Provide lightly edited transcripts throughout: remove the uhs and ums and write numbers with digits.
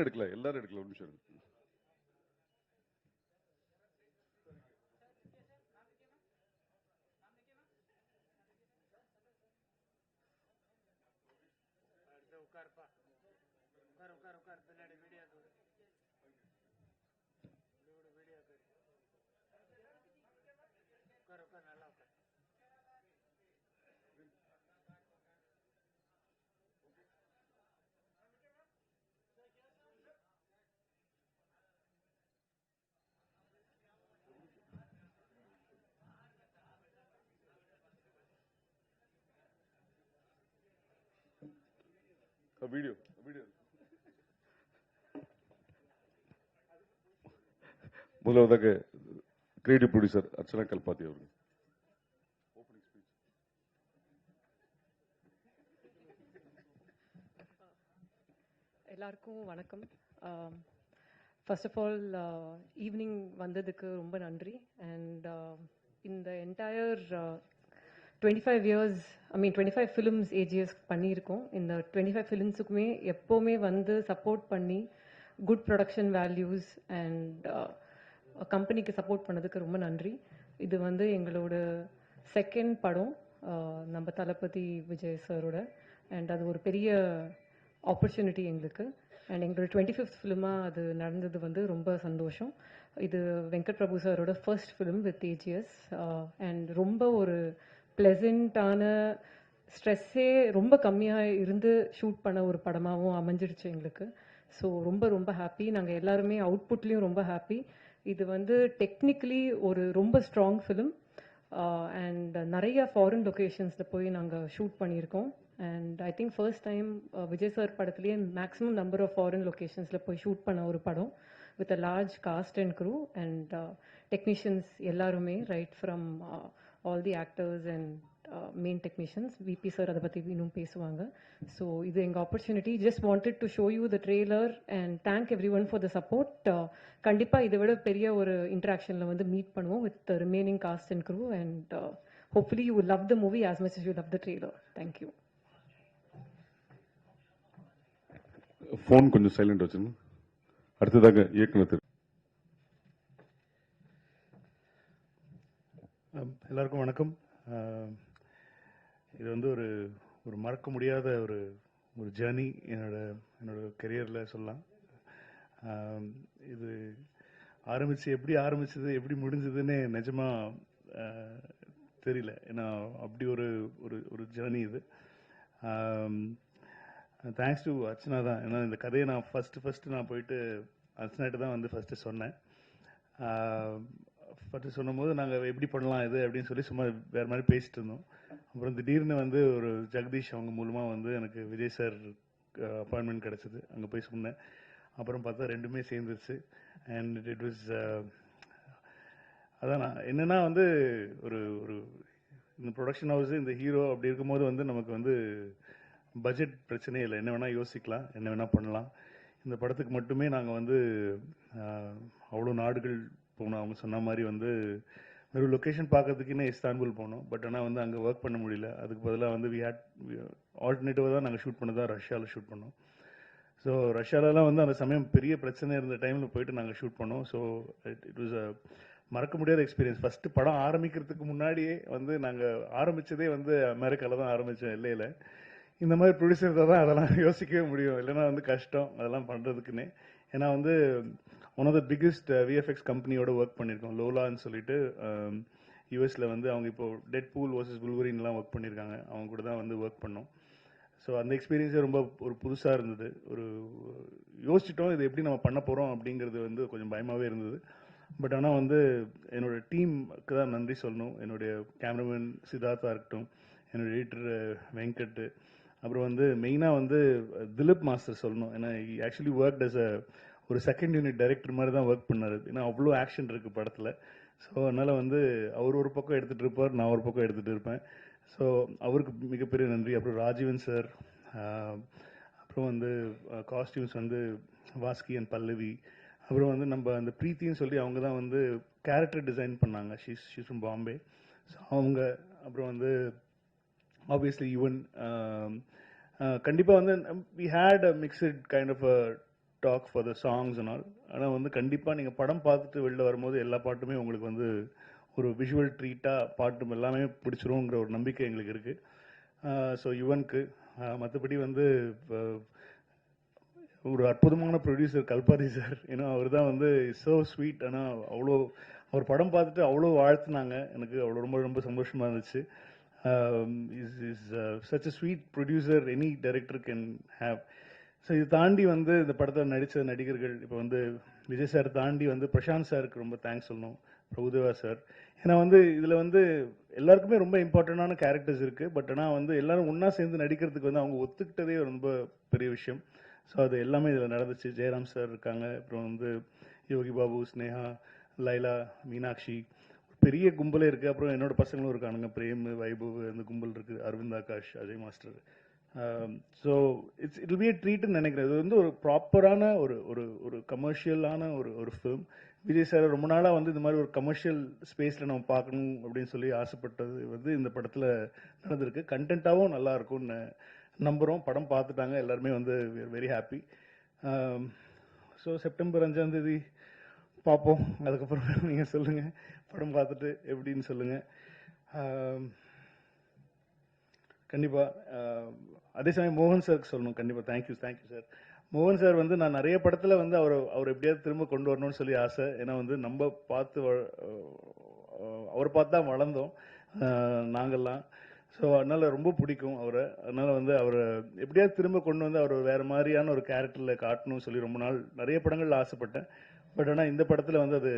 எடுக்கல, எல்லாரும் எடுக்கல. ஒரு நிமிஷம் இருக்கு. வீடியோ முதலாவதாக கிரியேட்டிவ் ப்ரொடியூசர் அர்ச்சனா கல்பாத்தி அவர்கள். எல்லாருக்கும் வணக்கம். ஃபர்ஸ்ட் ஆஃப் ஆல் ஈவினிங் வந்ததுக்கு ரொம்ப நன்றி. அண்ட் இந்த என்டையர் 25 இயர்ஸ் 25 ஃபிலிம்ஸ் ஏஜிஎஸ் பண்ணியிருக்கோம். இந்த 25 ஃபிலிம்ஸுக்குமே எப்போவுமே வந்து சப்போர்ட் பண்ணி குட் ப்ரொடக்ஷன் வேல்யூஸ் அண்ட் கம்பெனிக்கு சப்போர்ட் பண்ணதுக்கு ரொம்ப நன்றி. இது வந்து எங்களோட செகண்ட் படம் நம்ம தளபதி விஜய் சாரோட. அண்ட் அது ஒரு பெரிய ஆப்பர்ச்சுனிட்டி எங்களுக்கு. அண்ட் எங்களோட 25th ஃபிலிமாக அது நடந்தது வந்து ரொம்ப சந்தோஷம். இது வெங்கட் பிரபு சாரோட first film with AGS. And ரொம்ப ஒரு ப்ளசண்ட்டான, ஸ்ட்ரெஸ்ஸே ரொம்ப கம்மியாக இருந்து ஷூட் பண்ண ஒரு படமாகவும் அமைஞ்சிடுச்சு எங்களுக்கு. ஸோ ரொம்ப ரொம்ப ஹாப்பி. நாங்கள் எல்லாருமே அவுட்புட்லேயும் ரொம்ப ஹாப்பி. இது வந்து டெக்னிக்கலி ஒரு ரொம்ப ஸ்ட்ராங் ஃபிலிம். அண்ட் நிறைய ஃபாரின் லொக்கேஷன்ஸில் போய் நாங்கள் ஷூட் பண்ணியிருக்கோம். And I think first time Vijay sir படத்துலேயே மேக்ஸிமம் நம்பர் ஆஃப் ஃபாரின் லொக்கேஷன்ஸில் போய் ஷூட் பண்ண ஒரு படம் with a large cast and crew and technicians எல்லாருமே, right from all the actors and main technicians. VP sir அதை பற்றி இன்னும் பேசுவாங்க. ஸோ இது எங்கள் opportunity. Just wanted to show you the trailer and thank every one for the support. கண்டிப்பாக இதை விட பெரிய ஒரு இன்ட்ராக்ஷனில் வந்து மீட் பண்ணுவோம் with the remaining cast and crew. And hopefully you will love the movie as much as you love the trailer. Thank you. Phone கொஞ்சம் silent வச்சுருங்க. அடுத்ததாக இயக்குனர். எல்லாருக்கும் வணக்கம். இது வந்து ஒரு ஒரு மறக்க முடியாத ஒரு ஒரு ஜேர்னி என்னோட கெரியரில் சொல்லலாம். இது எப்படி ஆரம்பிச்சது எப்படி முடிஞ்சதுன்னு நிஜமாக தெரியல. ஏன்னா அப்படி ஒரு ஒரு ஜேர்னி இது. தேங்க்ஸ் டு அர்ச்சனா தான். ஏன்னா இந்த கதையை நான் ஃபஸ்ட்டு நான் போயிட்டு அர்ச்சனாட்ட தான் வந்து ஃபஸ்ட்டு சொன்னேன். ஃபஸ்ட்டு சொன்னும் போது நாங்கள் எப்படி பண்ணலாம் இது அப்படின்னு சொல்லி சும்மா வேறு மாதிரி பேசிட்டு இருந்தோம். அப்புறம் திடீர்னு வந்து ஒரு ஜெகதீஷ் அவங்க மூலமாக வந்து எனக்கு விஜய் சார் அப்பாயின்மெண்ட் கிடச்சிது. அங்கே போய் சொன்னேன். அப்புறம் பார்த்தா ரெண்டுமே சேர்ந்துருச்சு. அண்ட் இட் வாஸ் அதான் நான் என்னென்னா வந்து ஒரு ஒரு இந்த ப்ரொடக்ஷன் ஹவுஸ் இந்த ஹீரோ அப்படி இருக்கும்போது வந்து நமக்கு வந்து பட்ஜெட் பிரச்சனையே இல்லை. என்ன வேணால் யோசிக்கலாம், என்ன வேணால் பண்ணலாம். இந்த படத்துக்கு மட்டுமே நாங்கள் வந்து அவ்வளோ நாடுகள் போனோம். அவங்க சொன்ன மாதிரி வந்து ஒரு லொக்கேஷன் பார்க்கறதுக்குன்னே இஸ்தான்புல் போனோம். பட் ஆனால் வந்து அங்கே ஒர்க் பண்ண முடியல. அதுக்கு பதிலாக வந்து ஆல்டர்னேட்டிவாக தான் நாங்கள் ஷூட் பண்ணதான் ரஷ்யாவில் ஷூட் பண்ணோம். ஸோ ரஷ்யாலலாம் வந்து அந்த சமயம் பெரிய பிரச்சனை இருந்த டைமில் போயிட்டு நாங்கள் ஷூட் பண்ணோம். ஸோ இட் வாஸ் அ மறக்க முடியாத எக்ஸ்பீரியன்ஸ். ஃபஸ்ட்டு படம் ஆரம்பிக்கிறதுக்கு முன்னாடியே வந்து நாங்கள் ஆரம்பித்ததே வந்து அமெரிக்காவில் தான் ஆரம்பித்தோம், எல்லையில். இந்த மாதிரி ப்ரொடியூசர் தான் அதெல்லாம் யோசிக்கவே முடியும், இல்லைன்னா வந்து கஷ்டம் அதெல்லாம் பண்ணுறதுக்குன்னே. ஏன்னா வந்து one of the biggest VFX கம்பெனியோட ஒர்க் பண்ணியிருக்கோம், லோலான்னு சொல்லிட்டு. யூஎஸில் வந்து அவங்க இப்போது டெட் பூல் வர்சஸ் புல்வரின்லாம் ஒர்க் பண்ணியிருக்காங்க. அவங்க கூட தான் வந்து ஒர்க் பண்ணோம். ஸோ அந்த எக்ஸ்பீரியன்ஸே ரொம்ப ஒரு புதுசாக இருந்தது. ஒரு யோசிச்சிட்டோம் இது எப்படி நம்ம பண்ண போகிறோம் அப்படிங்கிறது வந்து கொஞ்சம் பயமாகவே இருந்தது. பட் ஆனால் வந்து என்னோடய டீமுக்கு தான் நன்றி சொல்லணும். என்னுடைய கேமராமேன் சித்தார்த்தா இருக்கட்டும், என்னோடய எடிட்டர் வெங்கட், அப்புறம் வந்து மெயினாக வந்து திலீப் மாஸ்டர் சொல்லணும். ஏன்னா ஆக்சுவலி ஒர்க் அஸ் ஒரு செகண்ட் யூனிட் டைரக்டர் மாதிரி தான் ஒர்க் பண்ணார். ஏன்னா அவ்வளோ ஆக்ஷன் இருக்குது படத்தில். ஸோ அதனால் வந்து அவர் ஒரு பக்கம் எடுத்துகிட்டு இருப்பார், நான் ஒரு பக்கம் எடுத்துகிட்டு இருப்பேன். ஸோ அவருக்கு மிகப்பெரிய நன்றி. அப்புறம் ராஜீவன் சார், அப்புறம் வந்து காஸ்டியூம்ஸ் வந்து வாஸ்கி அண்ட் பல்லவி, அப்புறம் வந்து நம்ம அந்த ப்ரீத்தின்னு சொல்லி அவங்க தான் வந்து கேரக்டர் டிசைன் பண்ணாங்க. She's from Bombay. ஸோ அவங்க, அப்புறம் வந்து ஆப்வியஸ்லி யுவன். கண்டிப்பாக வந்து we had a mixed kind of a talk for the songs and all. ஆனால் வந்து கண்டிப்பாக நீங்கள் படம் பார்த்துட்டு வெளில வரும்போது எல்லா பாட்டுமே உங்களுக்கு வந்து ஒரு விஷுவல் ட்ரீட்டாக பாட்டு எல்லாமே பிடிச்சிருங்கிற ஒரு நம்பிக்கை எங்களுக்கு இருக்குது. ஸோ யுவனுக்கு மற்றபடி வந்து ஒரு அற்புதமான ப்ரொடியூசர் கல்பாதி சார். ஏன்னா அவர் தான் வந்து ஸோ ஸ்வீட். ஆனால் அவ்வளோ அவர் படம் பார்த்துட்டு அவ்வளோ வாழ்த்துனாங்க. எனக்கு அவ்வளோ ரொம்ப ரொம்ப சந்தோஷமாக இருந்துச்சு. Is such a sweet producer any director can have. So இது தாண்டி வந்து இந்த படத்தில் நடித்த நடிகர்கள் இப்போ வந்து விஜய் சார் தாண்டி வந்து பிரசாந்த் சாருக்கு ரொம்ப தேங்க்ஸ் சொல்லணும், பிரபுதேவா சார். ஏன்னா வந்து இதில் வந்து எல்லாருக்குமே ரொம்ப இம்பார்ட்டண்டான கேரக்டர்ஸ் இருக்குது. பட் ஆனால் வந்து எல்லாரும் ஒன்றா சேர்ந்து நடிக்கிறதுக்கு வந்து அவங்க ஒத்துக்கிட்டதே ரொம்ப பெரிய விஷயம். ஸோ அது எல்லாமே இதில் நடந்துச்சு. ஜெயராம் சார் இருக்காங்க, அப்புறம் வந்து யோகி பாபு, ஸ்னேகா, லைலா, மீனாட்சி, பெரிய கும்பலே இருக்குது. அப்புறம் என்னோட பசங்களும் இருக்கானுங்க, பிரேம், வைபவ், அந்த கும்பல் இருக்குது, Aravind Akash, Ajay master. So it be a ட்ரீட்னு நினைக்கிறேன். இது வந்து ஒரு ப்ராப்பரான ஒரு ஒரு ஒரு கமர்ஷியலான ஒரு ஒரு ஃபிலிம். விஜய் சார் ரொம்ப நாளாக வந்து இந்த மாதிரி ஒரு கமர்ஷியல் ஸ்பேஸில் நம்ம பார்க்கணும் அப்படின்னு சொல்லி ஆசைப்பட்டது வந்து இந்த படத்தில் நடந்திருக்கு. கண்டென்ட்டாகவும் நல்லா இருக்கும்னு நம்புகிறோம். படம் பார்த்துட்டாங்க எல்லாருமே, வந்து வெரி ஹாப்பி. ஸோ செப்டம்பர் 5 பார்ப்போம். அதுக்கப்புறம் நீங்கள் சொல்லுங்கள், படம் பார்த்துட்டு எப்படின்னு சொல்லுங்கள். கண்டிப்பாக அதே சமயம் மோகன் சாருக்கு சொல்லணும். கண்டிப்பாக தேங்க்யூ சார். மோகன் சார் வந்து நான் நிறைய படத்தில் வந்து அவர் எப்படியாவது திரும்ப கொண்டு வரணும்னு சொல்லி ஆசை. ஏன்னா வந்து நம்ம பார்த்து அவரை பார்த்து தான் வளர்ந்தோம் நாங்கள்லாம். ஸோ அதனால் ரொம்ப பிடிக்கும் அவரை. அதனால் வந்து அவரை எப்படியாவது திரும்ப கொண்டு வந்து அவர் வேறு மாதிரியான ஒரு கேரக்டரில் காட்டணும்னு சொல்லி ரொம்ப நாள் நிறைய படங்களில் ஆசைப்பட்டேன். பட் ஆனால் இந்த படத்தில் வந்து அது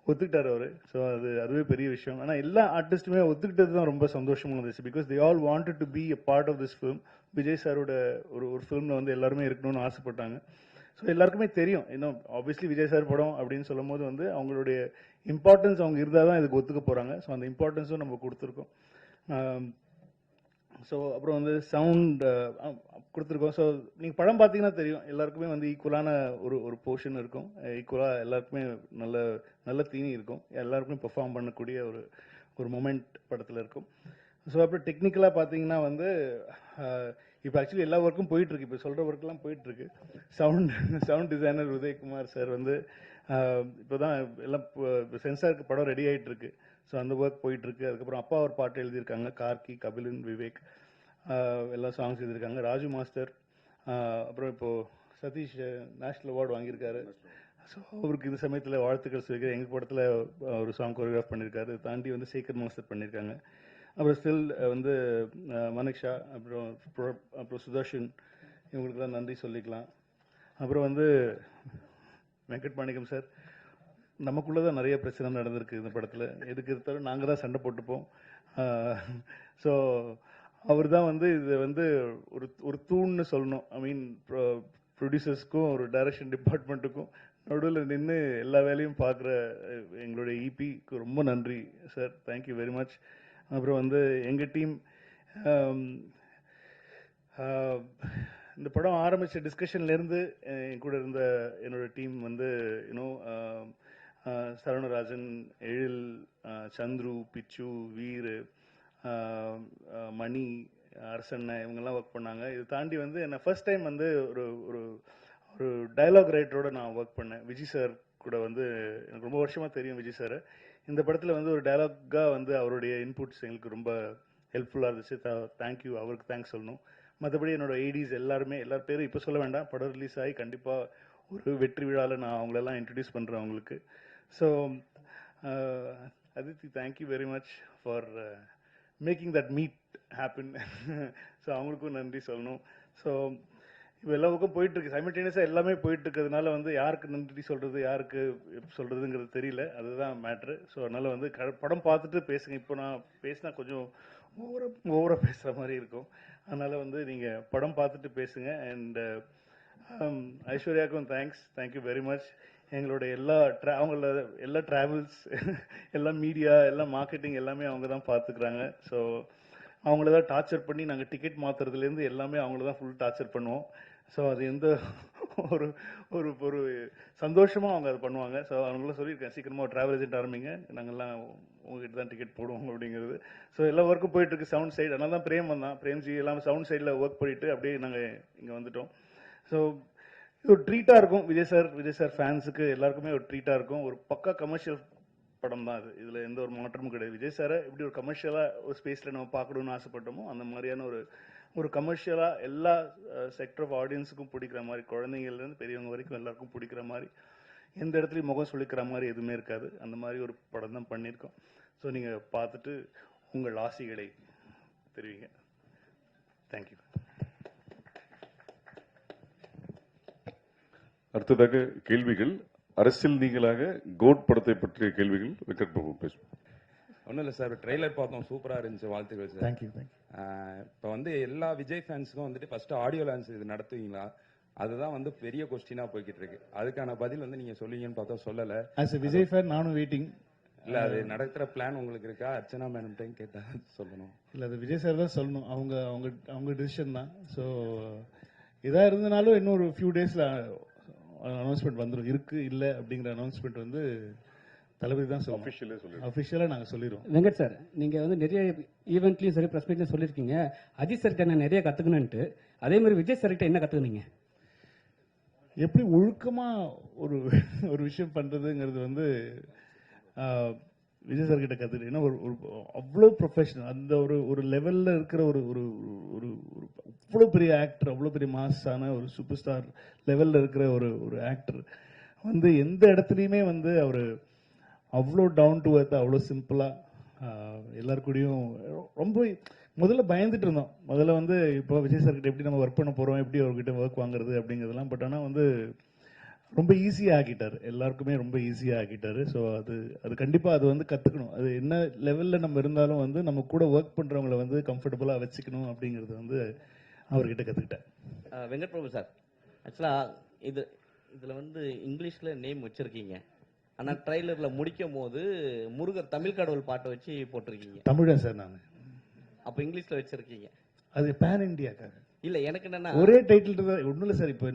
ஒத்துக்கிட்டார் அவர். ஸோ அதுவே பெரிய விஷயம். ஆனால் எல்லா ஆர்டிஸ்ட்டுமே ஒத்துக்கிட்டது தான் ரொம்ப சந்தோஷமாக இருந்துச்சு. Because they all wanted to be a part of this film. Vijay சாரோட ஒரு ஃபிலிமில் வந்து எல்லாருமே இருக்கணும்னு ஆசைப்பட்டாங்க. ஸோ எல்லாருக்குமே தெரியும், இன்னும் ஆப்வியஸ்லி விஜய் சார் படம் அப்படின்னு சொல்லும் போது வந்து அவங்களுடைய இம்பார்ட்டன்ஸ் அவங்க இருந்தால் தான் இதுக்கு ஒத்துக்க போகிறாங்க. ஸோ அந்த இம்பார்ட்டன்ஸும் நம்ம கொடுத்துருக்கோம். ஸோ அப்புறம் வந்து சவுண்ட் கொடுத்துருக்கோம். ஸோ நீங்கள் படம் பார்த்தீங்கன்னா தெரியும், எல்லாருக்குமே வந்து ஈக்குவலான ஒரு போர்ஷன் இருக்கும். ஈக்குவலாக எல்லாருக்குமே நல்ல நல்ல தீனி இருக்கும். எல்லாருக்குமே பெர்ஃபார்ம் பண்ணக்கூடிய ஒரு மொமெண்ட் படத்தில் இருக்கும். ஸோ அப்புறம் டெக்னிக்கலாக பார்த்தீங்கன்னா வந்து இப்போ ஆக்சுவலி எல்லா ஒர்க்கும் போயிட்டுருக்கு. இப்போ சொல்கிற ஒர்க்கெலாம் போயிட்டுருக்கு. சவுண்ட் டிசைனர் உதயகுமார் சார் வந்து இப்போ தான் எல்லாம் சென்சாருக்கு படம் ரெடி ஆகிட்டுருக்கு. ஸோ அந்த ஒர்க் போயிட்டுருக்கு. அதுக்கப்புறம் அப்பா ஒரு பாட்டு எழுதியிருக்காங்க, கார்கி, கபிலன், விவேக் எல்லா சாங்ஸ் எழுதியிருக்காங்க. ராஜு மாஸ்டர், அப்புறம் இப்போது சதீஷ் நேஷ்னல் அவார்டு வாங்கியிருக்காரு. ஸோ அவருக்கு இந்த சமயத்தில் வாழ்த்துக்கள் சொல்லியிருக்காரு. எங்கள் படத்தில் ஒரு சாங் கோரியோகிராஃப் பண்ணியிருக்காரு. தாண்டி வந்து சேகர் மாஸ்டர் பண்ணியிருக்காங்க. அப்புறம் ஸ்டில் வந்து மனிஷா, அப்புறம் சுதர்ஷன், இவங்களுக்கெல்லாம் நன்றி சொல்லிக்கலாம். அப்புறம் வந்து வெங்கட் மாணிக்கம் சார், நமக்குள்ளே தான் நிறைய பிரச்சனை நடந்திருக்கு இந்த படத்தில். எதுக்கு இருந்தாலும் நாங்கள் தான் சண்டை போட்டுப்போம். ஸோ அவர் தான் வந்து இது வந்து ஒரு தூண்னு சொல்லணும். ஐ மீன் ப்ரொடியூசர்ஸ்க்கும் ஒரு டைரக்ஷன் டிபார்ட்மெண்ட்டுக்கும் நடுவில் நின்று எல்லா வேலையும் பார்க்குற எங்களுடைய இபிக்கு ரொம்ப நன்றி சார். Thank you very much. அப்புறம் வந்து எங்கள் டீம், இந்த படம் ஆரம்பித்த டிஸ்கஷன்லேருந்து என் கூட இருந்த என்னோட டீம் வந்து சரவணராஜன், எழில், சந்துரு, பிச்சு, வீர், மணி, அரசண்ண, இவங்கெல்லாம் ஒர்க் பண்ணாங்க. இது தாண்டி வந்து என்னை ஃபர்ஸ்ட் டைம் வந்து ஒரு ஒரு ஒரு டைலாக் ரைட்டரோட நான் ஒர்க் பண்ணேன். விஜய் சார் கூட வந்து எனக்கு ரொம்ப வருஷமாக தெரியும் விஜய் சாரை. இந்த படத்தில் வந்து ஒரு டைலாக்காக வந்து அவருடைய இன்புட்ஸ் எங்களுக்கு ரொம்ப ஹெல்ப்ஃபுல்லாக இருந்துச்சு. தேங்க்யூ, அவருக்கு தேங்க்ஸ் சொல்லணும். மற்றபடி என்னோட ஏடிஸ் எல்லாருமே, எல்லார் பேரும் இப்போ சொல்ல வேண்டாம், படம் ரிலீஸ் ஆகி கண்டிப்பாக ஒரு வெற்றி விழாவில் நான் அவங்களெல்லாம் இன்ட்ரடியூஸ் பண்ணுறேன் அவங்களுக்கு. So Aditi, thank you very much for making that meet happen. So அவங்களுக்கும் நன்றி சொல்லணும். ஸோ இப்போ எல்லா பக்கம் போயிட்டுருக்கு, சைமல்டேனியஸாக எல்லாமே போயிட்டுருக்கிறதுனால வந்து யாருக்கு நன்றி சொல்கிறது, யாருக்கு சொல்கிறதுங்கிறது தெரியல. அதுதான் மேட்ரு. ஸோ அதனால் வந்து படம் பார்த்துட்டு பேசுங்க. இப்போ நான் பேசினா கொஞ்சம் ஓவராக பேசுகிற மாதிரி இருக்கும். அதனால் வந்து நீங்கள் படம் பார்த்துட்டு பேசுங்க. அண்ட் ஐஸ்வர்யாவுக்கும் தேங்க்யூ வெரி மச். எங்களோட அவங்கள எல்லா ட்ராவல்ஸ், எல்லா மீடியா, எல்லா மார்க்கெட்டிங் எல்லாமே அவங்க தான் பார்த்துக்கிறாங்க. ஸோ அவங்கள தான் டார்ச்சர் பண்ணி நாங்கள் டிக்கெட் மாற்றுறதுலேருந்து எல்லாமே அவங்கள தான் ஃபுல் டார்ச்சர் பண்ணுவோம். ஸோ அது எந்த ஒரு ஒரு ஒரு சந்தோஷமாக அவங்க அதை பண்ணுவாங்க. ஸோ அவங்கள சொல்லியிருக்கேன், சீக்கிரமாக ஒரு ட்ராவல் ஏஜென்ட் ஆரம்பிங்க, நாங்கள்லாம் உங்ககிட்ட தான் டிக்கெட் போடுவோம் அப்படிங்கிறது. ஸோ எல்லா ஒர்க்கும் போயிட்டுருக்கு சவுண்ட் சைடு. அதனால தான் பிரேம் வந்தான். பிரேம்ஜி எல்லாம் சவுண்ட் சைடில் ஒர்க் பண்ணிவிட்டு அப்படியே நாங்கள் இங்கே வந்துட்டோம். ஸோ இது ஒரு ட்ரீட்டாக இருக்கும். விஜய் சார் ஃபேன்ஸுக்கு எல்லாருக்குமே ஒரு ட்ரீட்டாக இருக்கும். ஒரு பக்கா கமர்ஷியல் படம் தான் அது. இதில் எந்த ஒரு மாற்றமும் கிடையாது. விஜய் சாரை எப்படி ஒரு கமர்ஷியலாக ஒரு ஸ்பேஸில் நம்ம பார்க்கணும்னு ஆசைப்பட்டோமோ அந்த மாதிரியான ஒரு கமர்ஷியலாக எல்லா செக்டர் ஆஃப் ஆடியன்ஸுக்கும் பிடிக்கிற மாதிரி, குழந்தைங்கள்லேருந்து பெரியவங்க வரைக்கும் எல்லாருக்கும் பிடிக்கிற மாதிரி, எந்த இடத்துலையும் முகம் சொல்லிக்கிற மாதிரி எதுவுமே இருக்காது. அந்த மாதிரி ஒரு படம் தான் பண்ணியிருக்கோம். ஸோ நீங்கள் பார்த்துட்டு உங்கள் ஆசைகளை தெரிவிங்க. தேங்க்யூ. அடுத்ததாக கேள்விகள். அரசியல் நீங்களாக கோட் படத்தை பற்றிய கேள்விகள் வெங்கட் பிரபு பேசுவோம். ஒன்றும் இல்லை சார், ட்ரெய்லர் பார்த்தோம், சூப்பராக இருந்துச்சு, வாழ்த்துக்கள் சார். தேங்க்யூ. இப்போ வந்து எல்லா விஜய் ஃபேன்ஸுக்கும் வந்துட்டு ஃபர்ஸ்ட் ஆடியோ லான்ச் இது நடத்துவீங்களா? அதுதான் வந்து பெரிய கொஸ்டினா போய்கிட்டு இருக்கு. அதுக்கான பதில் வந்து நீங்க சொல்லுவீங்கன்னு பார்த்தா சொல்லல. ஆஸ் எ விஜய் ஃபேன் நானும் வெயிட்டிங். இல்ல அது நடக்கிற பிளான் உங்களுக்கு இருக்கா? அர்ச்சனா மேடம் டைம் கேட்டா சொல்லணும். இல்லை, அது விஜய் சார் தான் சொல்லணும். அவங்க டிசிஷன் தான். ஸோ எதா இருந்தனாலும் இன்னொரு ஃபியூ டேஸில் அனௌன்ஸ்மெண்ட் வந்துடும். இருக்கு இல்லை அப்படிங்கிற அனௌன்ஸ்மெண்ட் வந்து தளபதி தான் சொல்லணும். அஃபிஷியலாக நாங்கள் சொல்லிடுவோம். வெங்கட் சார், நீங்கள் வந்து நிறைய ஈவெண்ட்லையும் சரி ப்ரெஸ் மீட்லையும் சொல்லியிருக்கீங்க அஜித் சார்கிட்ட நான் நிறைய கற்றுக்கணுன்ட்டு. அதே மாதிரி விஜய் சார்கிட்ட என்ன கற்றுக்குனீங்க? எப்படி ஒழுக்கமாக ஒரு விஷயம் பண்ணுறதுங்கிறது வந்து விஜய் சார் கிட்ட கற்றுக்கிட்டு. ஏன்னா ஒரு அவ்வளோ ப்ரொஃபஷனல், அந்த ஒரு லெவலில் இருக்கிற ஒரு அவ்வளோ பெரிய ஆக்டர், அவ்வளோ பெரிய மாஸான ஒரு சூப்பர் ஸ்டார் லெவலில் இருக்கிற ஒரு ஆக்டர் வந்து எந்த இடத்துலையுமே வந்து அவர் அவ்வளோ டவுன் டு எர்த், அவ்வளோ சிம்பிளாக எல்லாருக்கூடையும் ரொம்ப முதல்ல பயந்துட்டு இருந்தோம். முதல்ல வந்து இப்போ விஜய் சார் கிட்ட எப்படி நம்ம ஒர்க் பண்ண போகிறோம், எப்படி அவர்கிட்ட ஒர்க் வாங்குறது அப்படிங்கிறதெல்லாம். பட் ஆனால் வந்து ரொம்ப ஈஸியாக ஆக்கிட்டார், எல்லாருக்குமே ரொம்ப ஈஸியாக ஆக்கிட்டார். ஸோ அது கண்டிப்பாக அது வந்து கற்றுக்கணும். அது என்ன லெவலில் நம்ம இருந்தாலும் வந்து நம்ம கூட ஒர்க் பண்ணுறவங்கள வந்து கம்ஃபர்டபுளாக வச்சுக்கணும் அப்படிங்கிறது வந்து அவர்கிட்ட கற்றுக்கிட்டேன். வெங்கட் பிரபு சார், ஆக்சுவலாக இதில் வந்து இங்கிலீஷில் நேம் வச்சுருக்கீங்க, ஆனால் ட்ரைலரில் முடிக்கும் போது முருகர் தமிழ் கடவுள் பாட்டை வச்சு போட்டிருக்கீங்க. தமிழா சார் நான்? அப்போ இங்கிலீஷில் வச்சுருக்கீங்க. அது பேன் இண்டியாக்காக இல்ல, எனக்கு என்னன்னா ஒரே டைட்டில் தான். ஒன்றும் இல்லை சார். இப்போ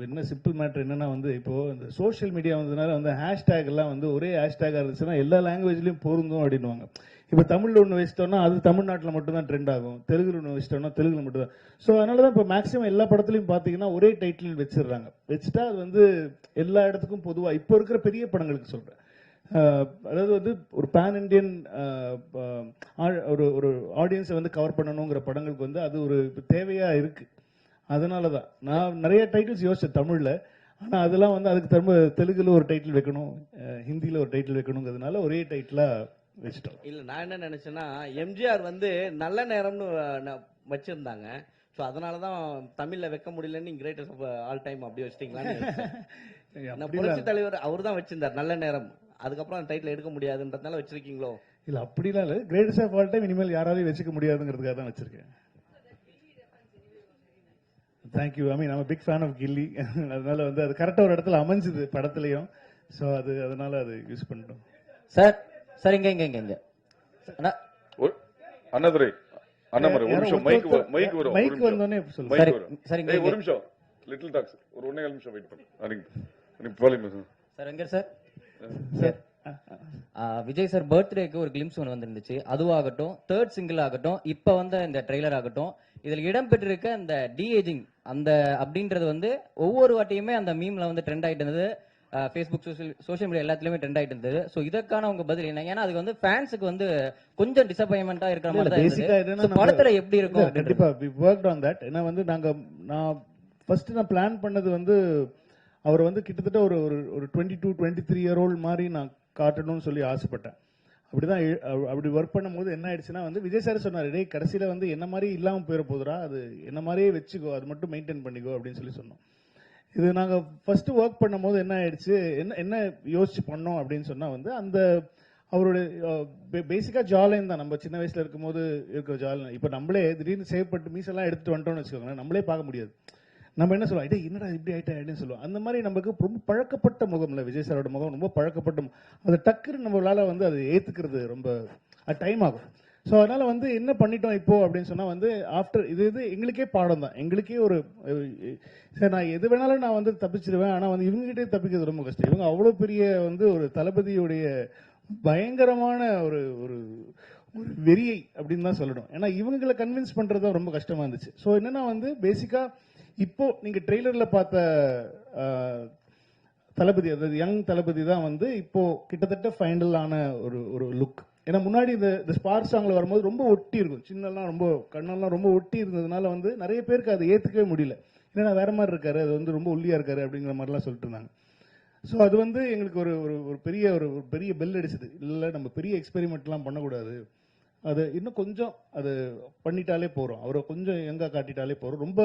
என்ன சிம்பிள் மேட்டர் என்னன்னா வந்து இப்போ இந்த சோஷியல் மீடியா வந்ததுனால வந்து ஹேஷ்டேக் எல்லாம் வந்து ஒரே ஹேஷ்டேக்காக இருந்துச்சுன்னா எல்லா லாங்குவேஜ்லையும் பொருந்தும் அப்படின்வாங்க. இப்போ தமிழில் ஒன்று வச்சிட்டோம்னா அது தமிழ்நாட்டில் மட்டும்தான் ட்ரெண்ட் ஆகும், தெலுங்குல ஒன்று வச்சிட்டோம்னா தெலுங்குல மட்டும் தான். ஸோ அதனால தான் இப்போ மேக்ஸிமம் எல்லா படத்துலையும் பார்த்தீங்கன்னா ஒரே டைட்டில் வச்சிடுறாங்க. வச்சுட்டா அது வந்து எல்லா இடத்துக்கும் பொதுவாக இப்போ இருக்கிற பெரிய படங்களுக்கு சொல்கிறேன். அதாவது வந்து ஒரு பேன் இண்டியன் ஒரு ஆடியன்ஸை வந்து கவர் பண்ணணுங்கிற படங்களுக்கு வந்து அது ஒரு தேவையாக இருக்குது. அதனால தான் நான் நிறைய டைட்டில்ஸ் யோசிச்சேன் தமிழில். ஆனால் அதெல்லாம் வந்து அதுக்கு திரும்ப தெலுங்குல ஒரு டைட்டில் வைக்கணும், ஹிந்தியில் ஒரு டைட்டில் வைக்கணுங்கிறதுனால ஒரே டைட்டிலாக வச்சுட்டோம். இல்லை, நான் என்ன நினச்சேன்னா எம்ஜிஆர் வந்து நல்ல நேரம்னு வச்சுருந்தாங்க. ஸோ அதனால தான் தமிழில் வைக்க முடியலன்னு கிரேட்டஸ்ட் ஆஃப் ஆல் டைம் அப்படி வச்சிட்டீங்களான்னு. புரட்சி தலைவர் அவர் தான் வச்சிருந்தார் நல்ல நேரம். அதுக்கப்புறம் அந்த டைட்டில் எடுக்க முடியாதுன்றதுனால வச்சிருக்கீங்களோ? இல்லை, அப்படிலாம் இல்லை. கிரேட்டஸ்ட் ஆஃப் ஆல் டைம் இனிமேல் யாராலையும் வச்சுக்க முடியாதுங்கிறதுக்காக தான் வச்சிருக்கேன். Thank you. I mean, big fan of Ghilli. அதனால வந்து அது கரெக்டாக ஒரு இடத்துல அமைஞ்சுது படத்துலையும். ஸோ அதனால அது யூஸ் பண்ணிட்டோம். சார் சார் இங்க அண்ணாதுரை அண்ணாமலை ஒரு நிமிஷம் மைக் வரும். மைக் வந்தோடனே சொல்லுங்க சார். இங்க ஒரு நிமிஷம் லிட்டில் டாக்ஸ் ஒரு 1.5 நிமிஷம் வெயிட் பண்ணுங்க. சார் வெங்க சார். விஜய் சார் பர்த்டேக்கு ஒரு கிளிம்ஸ் ஒன்று வந்துருந்துச்சு. அதுவாகட்டும், தேர்ட் சிங்கிள் ஆகட்டும், இப்ப வந்த இந்த ட்ரெய்லர் ஆகட்டும், இதில் இடம்பெற்றிருக்க இந்த டிஏஜிங் அந்த அப்படின்றது வந்து ஒவ்வொரு வாட்டியுமே அந்த மீம்ல வந்து ட்ரெண்ட் ஆயிட்டு இருந்தது. ஃபேஸ்புக் சோஷியல் மீடியா எல்லாத்துலயுமே ட்ரெண்ட் ஆயிட்டு இருந்தது. ஸோ இதற்கான உங்க பதில் என்ன? ஏன்னா அதுக்கு வந்து ஃபேன்ஸுக்கு வந்து கொஞ்சம் டிசப்பாயின்மெண்டா இருக்கிற மாதிரி தான் இருந்தது. படத்துல எப்படி இருக்கும்? கண்டிப்பா we worked on that. ஏன்னா வந்து நான் ஃபர்ஸ்ட் பிளான் பண்ணது வந்து அவர் வந்து கிட்டத்தட்ட ஒரு 22-23 இயர் ஓல்டு மாதிரி நான் காட்டணும்னு சொல்லி ஆசைப்பட்டேன். அப்படி ஒர்க் பண்ணும்போது என்ன ஆயிடுச்சுன்னா வந்து விஜய் சார் சொன்னார், டேய் கடைசியில வந்து என்ன மாதிரி இல்லாமல் போயிட போதுரா, அது என்ன மாதிரியே வச்சுக்கோ, அது மட்டும் மெயின்டைன் பண்ணிக்கோ அப்படின்னு சொல்லி சொன்னோம். இது நாங்கள் ஃபர்ஸ்ட் ஒர்க் பண்ணும் போது என்ன ஆயிடுச்சு, என்ன யோசிச்சு பண்ணோம் அப்படின்னு சொன்னா வந்து அந்த அவருடைய பேசிக்கா ஜாலைன் தான். நம்ம சின்ன வயசுல இருக்கும் போது இருக்கிற ஜாலைன் இப்போ நம்மளே திடீர்னு சேவ் பண்ணிட்டு மீசெல்லாம் எடுத்துட்டு வந்துட்டோம்னு வச்சுக்கோங்களேன், நம்மளே பார்க்க முடியாது. நம்ம என்ன சொல்லுவோம், இதே என்னடா இப்படி ஆயிட்டா அப்படின்னு சொல்லுவோம். அந்த மாதிரி நமக்கு ரொம்ப பழக்கப்பட்ட முகம் இல்லை, விஜய் சாரோட முகம் ரொம்ப பழக்கப்பட்ட. அது டக்குன்னு நம்மளால வந்து அது ஏத்துக்கிறது ரொம்ப டைம் ஆகும். ஸோ அதனால வந்து என்ன பண்ணிட்டோம் இப்போ அப்படின்னு சொன்னா வந்து ஆஃப்டர் இது எங்களுக்கே பாடம் தான். எங்களுக்கே ஒரு சார் நான் எது வேணாலும் நான் வந்து தப்பிச்சிருவேன், ஆனால் வந்து இவங்ககிட்டே தப்பிக்கிறது ரொம்ப கஷ்டம். இவங்க அவ்வளோ பெரிய வந்து ஒரு தளபதியுடைய பயங்கரமான ஒரு ஒரு வெறியை அப்படின்னு தான் சொல்லணும். ஏன்னா இவங்களை கன்வின்ஸ் பண்றது தான் ரொம்ப கஷ்டமா இருந்துச்சு. ஸோ என்னன்னா வந்து பேசிக்கா இப்போ நீங்க ட்ரெய்லர்ல பார்த்த தளபதி, அதாவது யங் தளபதி தான் வந்து இப்போ கிட்டத்தட்ட ஃபைனலான ஒரு லுக். ஏன்னா முன்னாடி இந்த ஸ்பார்க் சாங்ல வரும்போது ரொம்ப ஒட்டி இருக்கும், சின்னெல்லாம் ரொம்ப கண்ணெல்லாம் ரொம்ப ஒட்டி இருந்ததுனால வந்து நிறைய பேருக்கு அதை ஏற்றுக்கவே முடியல. ஏன்னா வேற மாதிரி இருக்காரு, அது வந்து ரொம்ப ஒல்லியா இருக்காரு அப்படிங்கிற மாதிரிலாம் சொல்லிட்டு இருந்தாங்க. ஸோ அது வந்து எங்களுக்கு ஒரு பெரிய பெல் அடிச்சது. இல்லை, நம்ம பெரிய எக்ஸ்பெரிமெண்ட்லாம் பண்ணக்கூடாது, அது இன்னும் கொஞ்சம் அது பண்ணிட்டாலே போகிறோம், அவரை கொஞ்சம் எங்க காட்டிட்டாலே போகிறோம், ரொம்ப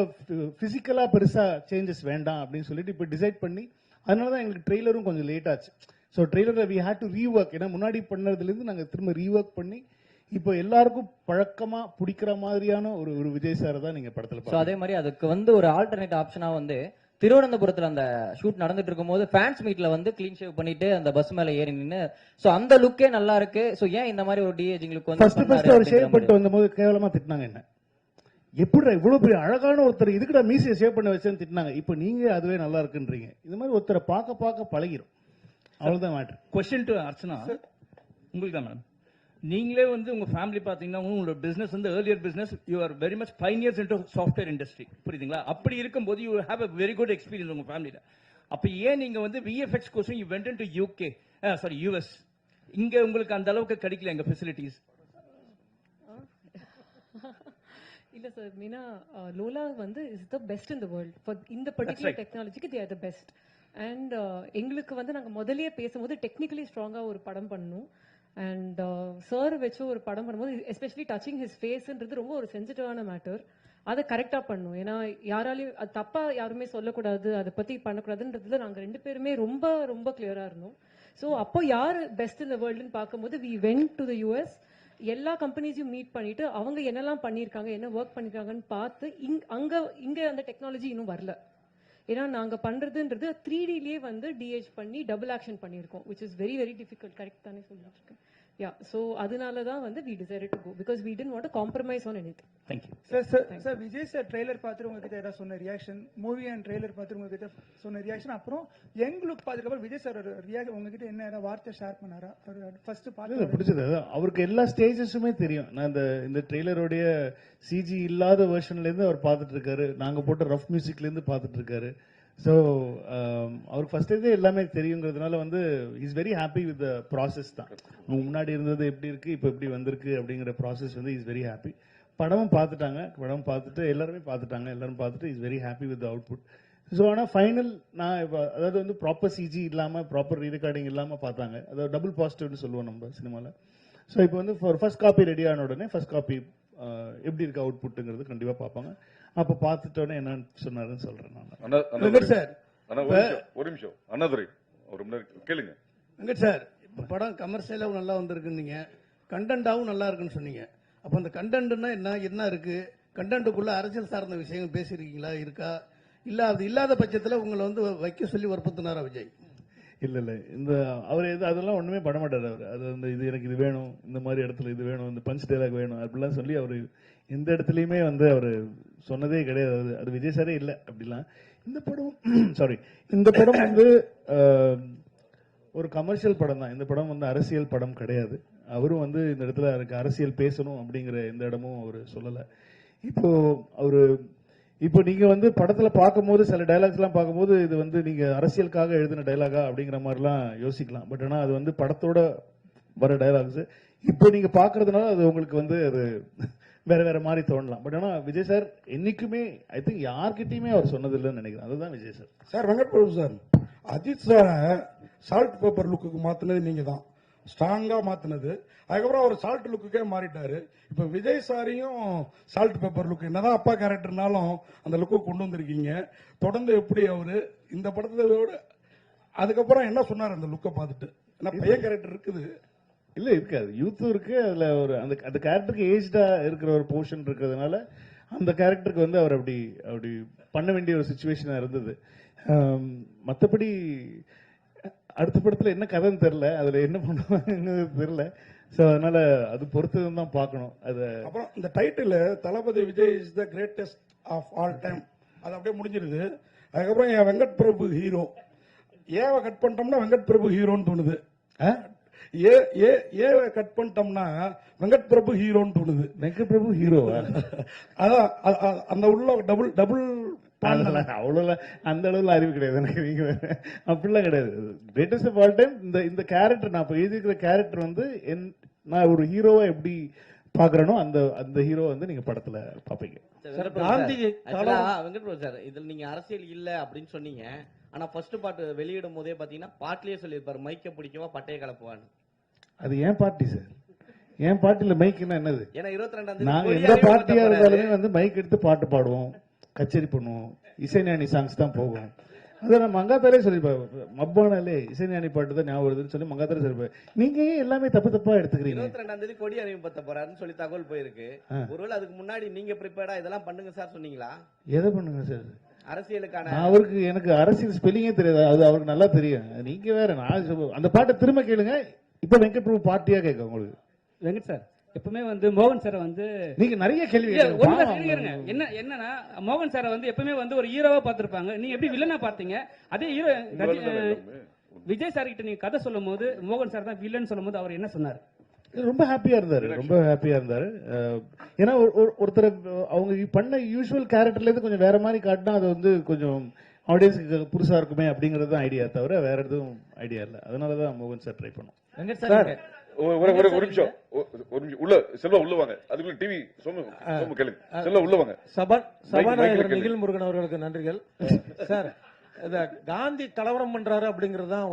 ஃபிசிக்கலாக பெருசாக சேஞ்சஸ் வேண்டாம் அப்படின்னு சொல்லிட்டு இப்போ டிசைட் பண்ணி, அதனால தான் எங்களுக்கு ட்ரெய்லரும் கொஞ்சம் லேட் ஆச்சு. ஸோ ட்ரெய்லரை வி ஹேட் டு ரீஒர்க். ஏன்னா முன்னாடி பண்ணதுலேருந்து நாங்கள் திரும்ப ரீஒர்க் பண்ணி இப்போ எல்லாருக்கும் பழக்கமா பிடிக்கிற மாதிரியான ஒரு விஜய் சார் தான் நீங்க படத்துல. ஸோ அதே மாதிரி அதுக்கு வந்து ஒரு ஆல்டர்னேட் ஆப்ஷனா வந்து திருவனந்தபுரத்துல அந்த ஷூட் நடந்துட்டு இருக்கும் போது ஃபேன்ஸ் மீட்ல வந்து கிளீன் ஷேவ் பண்ணிட்டு அந்த பஸ் மேல ஏறி நின்னு, சோ அந்த லுக்கே நல்லா இருக்கு. சோ ஏன் இந்த மாதிரி ஒரு டிஏஜிங் லுக் வந்து ஃபர்ஸ்ட் அவர் ஷேவ் பண்ணிட்டு வந்தபோது கேவலமா திட்டினாங்க, என்ன எப்படி இவ்வளவு பெரிய அழகான ஒருத்தர் இதுக்குடா மீசியை ஷேவ் பண்ண வச்சேன்னு திட்டினாங்க. இப்போ நீங்க அதுவே நல்லா இருக்குன்றீங்க. இந்த மாதிரி ஒருத்தரை பார்க்க பழகிரும், அவ்வளவுதான் மேட்டர். கொஸ்டின் டு அர்ச்சனா, உங்களுக்கு தான் மேடம். நீங்களே வந்து உங்க ஃபேமிலி பாத்தீங்கன்னா உங்களோட பிசினஸ் வந்து earlier business, you are very much pioneers into software industry, புரியுதுங்களா? அப்படி இருக்கும்போது you have a very good experience உங்க ஃபேமிலியில. அப்ப ஏன் நீங்க வந்து VFX course you went into UK, sorry US, இங்க உங்களுக்கு அந்த அளவுக்கு கிடைக்கல எங்க ஃபெசிலிட்டிஸ்? இல்ல சார், மீனா லோலா வந்து is the best in the world for இந்த பர்టిక్యులர் டெக்னாலஜிக்கு they are the best. And எங்களுக்கு வந்து நாங்க முதல்லயே பேசும்போது டெக்னிக்கலி ஸ்ட்ராங்கா ஒரு படம் பண்ணணும். அண்ட் சார் வச்சு ஒரு படம் பண்ணும்போது எஸ்பெஷலி டச்சிங் ஹிஸ் ஃபேஸ்ன்றது ரொம்ப ஒரு சென்சிட்டிவான மேட்டர். அதை கரெக்டாக பண்ணணும். ஏன்னா யாராலையும் அது தப்பா யாருமே சொல்லக்கூடாது, அதை பத்தி பண்ணக்கூடாதுன்றதுல நாங்கள் ரெண்டு பேருமே ரொம்ப ரொம்ப கிளியரா இருந்தோம். ஸோ அப்போ யார் பெஸ்ட் இந்த வேர்ல்டுன்னு பார்க்கும்போது we went to the US. எல்லா கம்பெனிஸையும் மீட் பண்ணிட்டு அவங்க என்னெல்லாம் பண்ணியிருக்காங்க, என்ன ஒர்க் பண்ணிருக்காங்கன்னு பார்த்து இங்க அந்த டெக்னாலஜி இன்னும் வரல. ஏன்னா நாங்க பண்றதுன்றது 3Dலயே வந்து டிஹெச் பண்ணி டபுள் ஆக்ஷன் பண்ணியிருக்கோம், which is very very difficult. Correct தானே சொல்லிட்டு இருக்கேன்? யா, ஸோ அதனால தான் வந்து we decided to go because we didn't want to compromise on anything. Thank you. Sir Vijay sir trailer பார்த்துட்டு உங்ககிட்ட ஏதாவது சொன்ன ரியாக்ஷன், மூவி அண்ட் ட்ரெய்லர் பார்த்துட்டு உங்ககிட்ட சொன்ன ரியாக்ஷன், அப்புறம் யங் லுக் பார்த்துக்கப்புறம் விஜய் சார் உங்ககிட்ட என்ன ஏதாவது வார்த்தை ஷேர் பண்ணாரா? ஃபர்ஸ்ட் பார்த்து பிடிச்சது அவருக்கு எல்லா ஸ்டேஜஸுமே தெரியும். நான் இந்த ட்ரெய்லருடைய சிஜி இல்லாத வெர்ஷன்ல இருந்து அவர் பார்த்துட்டு இருக்காரு, நாங்க போட்ட ரஃப் மியூசிக்ல இருந்து பார்த்துட்டு இருக்காரு. ஸோ அவருக்கு ஃபர்ஸ்ட் எல்லாமே தெரியுங்கிறதுனால வந்து is very happy with the process தான். முன்னாடி இருந்தது எப்படி இருக்கு, இப்போ எப்படி வந்திருக்கு அப்படிங்கிற ப்ராசஸ் வந்து இஸ் வெரி ஹாப்பி. படமும் பார்த்துட்டாங்க, படம் பார்த்துட்டு எல்லாரும் பார்த்துட்டு is very happy with output. So ஆனால் ஃபைனல் நான் இப்போ அதாவது வந்து ப்ராப்பர் சிஜி இல்லாமல் ப்ராப்பர் ரீரெக்கார்டிங் இல்லாமல் பார்த்தாங்க. அதாவது டபுள் பாசிட்டிவ்னு சொல்லுவோம் நம்ம சினிமாவில். ஸோ இப்போ வந்து ஃபர்ஸ்ட் காப்பி ரெடி ஆன உடனே ஃபர்ஸ்ட் காப்பி எப்படி இருக்கு அவுட்புட்டுங்கிறது கண்டிப்பாக பார்ப்பாங்க. அப்போ பார்த்துட்டோன்னே என்னன்னு சொன்னாருன்னு சொல்றேன் நான். சார் ஒரு நிமிஷம் அண்ணாதுரை ஒரு கேளுங்க. வெங்கட் சார், இப்போ படம் கமர்ஷியலாகவும் நல்லா வந்திருக்குன்னீங்க, கண்டென்ட்டாகவும் நல்லா இருக்குன்னு சொன்னீங்க. அப்போ அந்த கண்டென்ட்னா என்ன இருக்கு? கண்டென்ட்டுக்குள்ள அரசியல் சார்ந்த விஷயங்கள் பேசியிருக்கீங்களா, இருக்கா? இல்ல அது இல்லாத பட்சத்தில் உங்களை வந்து வைக்க சொல்லி வற்புறுத்தினாரா விஜய்? இல்ல இந்த அவர் அதெல்லாம் ஒண்ணுமே பண்ண மாட்டார். அவர் அது வந்து இது எனக்கு இது வேணும், இந்த மாதிரி இடத்துல இது வேணும், இந்த பஞ்ச் டைலாக் வேணும் அப்படிலாம் சொல்லி அவர் எந்த இடத்துலயுமே வந்து அவர் சொன்னதே கிடையாது. அது விஜய் சாரே இல்லை அப்படிலாம். இந்த படம் வந்து ஒரு கமர்ஷியல் படம் தான். இந்த படம் வந்து அரசியல் படம் கிடையாது. அவரும் வந்து இந்த இடத்துல எனக்கு அரசியல் பேசணும் அப்படிங்கிற எந்த இடமும் அவர் சொல்லலை. இப்போ நீங்க வந்து படத்துல பார்க்கும்போது சில டைலாக்ஸ் எல்லாம் பார்க்கும்போது இது வந்து நீங்க அரசியலுக்காக எழுதின டைலாகா அப்படிங்கிற மாதிரிலாம் யோசிக்கலாம். பட் ஆனா அது வந்து படத்தோட வர டைலாக்ஸ். இப்போ நீங்க பாக்குறதுனால அது உங்களுக்கு வந்து அது வேற மாதிரி தோணலாம். பட் ஆனா விஜய் சார் என்னைக்குமே ஐ திங்க் யார்கிட்டயுமே அவர் சொன்னது இல்லைன்னு நினைக்கிறேன். அதுதான் Vijay sir. Sir Venkat Prabhu sir, Ajith சார சால்ட் பேப்பர் லுக்குக்கு மாத்தினது நீங்க தான், ஸ்ட்ராங்கா மாத்தினது. அதுக்கப்புறம் அவர் சால்ட் லுக்குக்கே மாறிட்டாரு. இப்ப விஜய் சாரையும் சால்ட் பேப்பர் லுக், என்னதான் அப்பா கேரக்டர்னாலும் அந்த லுக்கு கொண்டு வந்திருக்கீங்க. தொடர்ந்து எப்படி அவரு இந்த படத்தோட அதுக்கப்புறம் என்ன சொன்னார் அந்த லுக்கை பார்த்துட்டு? ஏன்னா பையன் கேரக்டர் இருக்குது, இல்ல இருக்காது, யூத்தும் இருக்கு. அதுல ஒரு அந்த கேரக்டருக்கு ஏஜ்டா இருக்கிற ஒரு போர்ஷன் இருக்கிறதுனால அந்த கேரக்டருக்கு வந்து அவர் அப்படி பண்ண வேண்டிய ஒரு சுச்சுவேஷனா இருந்தது. மற்றபடி அடுத்த படத்துல என்ன கதைன்னு தெரியல, அதுல என்ன பண்ணுவாங்க தெரியல. சோ அதனால அது பொறுத்தது தான் பார்க்கணும். அது அப்புறம் இந்த title Thalapathy Vijay is the greatest of all time, அது அப்படியே முடிஞ்சிருது. அதுக்கப்புறம் என் வெங்கட் பிரபு ஹீரோ, ஏவை கட் பண்ணிட்டோம்னா வெங்கட் பிரபு ஹீரோன்னு தோணுது. ஏவை கட் பண்ணிட்டோம்னா வெங்கட் பிரபு ஹீரோன்னு தோணுது. வெங்கட் பிரபு ஹீரோ அதான் அந்த உள்ள டபுள் அதெல்லாம் அவ்வளோலாம் அந்த அளவுல அறிவு கிடையாது எனக்கு. நீங்க வேற. அப்படிலாம் கிடையாது. கிரேட்டஸ்ட் ஆஃப் ஆல் டைம் இந்த கேரக்டர் நான் இப்போ எழுதியிருக்கிற கேரக்டர் வந்து நான் ஒரு ஹீரோவை எப்படி பாக்குறேனோ அந்த ஹீரோ வந்து நீங்க படத்துல பாப்பீங்க. காந்தி வெங்கட் பிரபு சார், இதுல நீங்க அரசியல் இல்ல அப்படின்னு சொன்னீங்க. ஆனா ஃபர்ஸ்ட் பாட்டு வெளியிடும் போதே பாத்தீங்கன்னா பாட்டிலேயே சொல்லியிருப்பாரு, மைக்க பிடிக்கவா பட்டைய கலப்புவான்னு. அது ஏன் பார்ட்டி சார்? என் பார்ட்டில மைக்குன்னா என்னது? ஏன்னா 22ஆம் நாங்க தேதி எந்த பார்ட்டியா இருந்தாலுமே வந்து மைக் எடுத்து பாட்டு பாடுவோம், கச்சேரி பண்ணுவோம், இசைஞானி சாங்ஸ் தான் போகும். அதை நான் மங்காத்தாலே சொல்லிருப்பேன், மப்பானாலே இசைஞானி பாட்டு தான் ஞாபகம் வருதுன்னு சொல்லி மங்காத்தாலே சொல்லிருப்பேன். நீங்க ஏன் எல்லாமே தப்பா எடுத்துக்கிறீங்க? 22ஆம் தேதி கொடி அறிமுகப்படுத்த போறாருன்னு சொல்லி தகவல் போயிருக்கு. ஒருவேளை அதுக்கு முன்னாடி நீங்க ப்ரிப்பேர்டா இதெல்லாம் பண்ணுங்க சார் சொன்னீங்களா? எதை பண்ணுங்க சார்? அரசியலுக்கான அவருக்கு எனக்கு அரசியல் ஸ்பெல்லிங்கே தெரியாது, அது அவருக்கு நல்லா தெரியும். நீங்க வேற. நான் அந்த பாட்டை திரும்ப கேளுங்க. இப்ப வெங்கட் பிரபு பார்ட்டியா கேட்க உங்களுக்கு. வெங்கட் சார் எப்பவுமே வந்து மோகன் சாரை வந்து நீங்க நிறைய கேள்வி என்னன்னா மோகன் சாரை வந்து எப்பவுமே வந்து ஒரு ஹீரோவா பார்த்திருப்பாங்க. நீங்க எப்படி வில்லனா பார்த்தீங்க? அதே ஹீரோ விஜய் சார் கிட்ட நீங்க கதை சொல்லும் போது மோகன் சார் தான் வில்லன் சொல்லும் போது அவர் என்ன சொன்னார்? ரொம்ப ஹாப்பியா இருந்தாரு. ஏன்னா ஒருத்தர் அவங்க பண்ண யூஸ்வல் கேரக்டர்ல இருந்து கொஞ்சம் வேற மாதிரி காட்டினா அது வந்து கொஞ்சம் ஆடியன்ஸுக்கு புதுசா இருக்குமே அப்படிங்கறது தான் ஐடியா, தவிர வேற எதுவும் ஐடியா இல்ல. அதனாலதான் மோகன் சார் ட்ரை பண்ணோம். ஒரு நிமிஷம் உள்ள செல்வா உள்ள வாங்க. அதுக்குள்ள டிவி சோமு கேளுங்க. செல்வா உள்ள வாங்க. சபாநாயகர் நிகில் முருகன் அவர்களுக்கு நன்றிகள் சார். இந்த காந்தி கலவரம் பண்றாரு அப்படிங்கறது தான்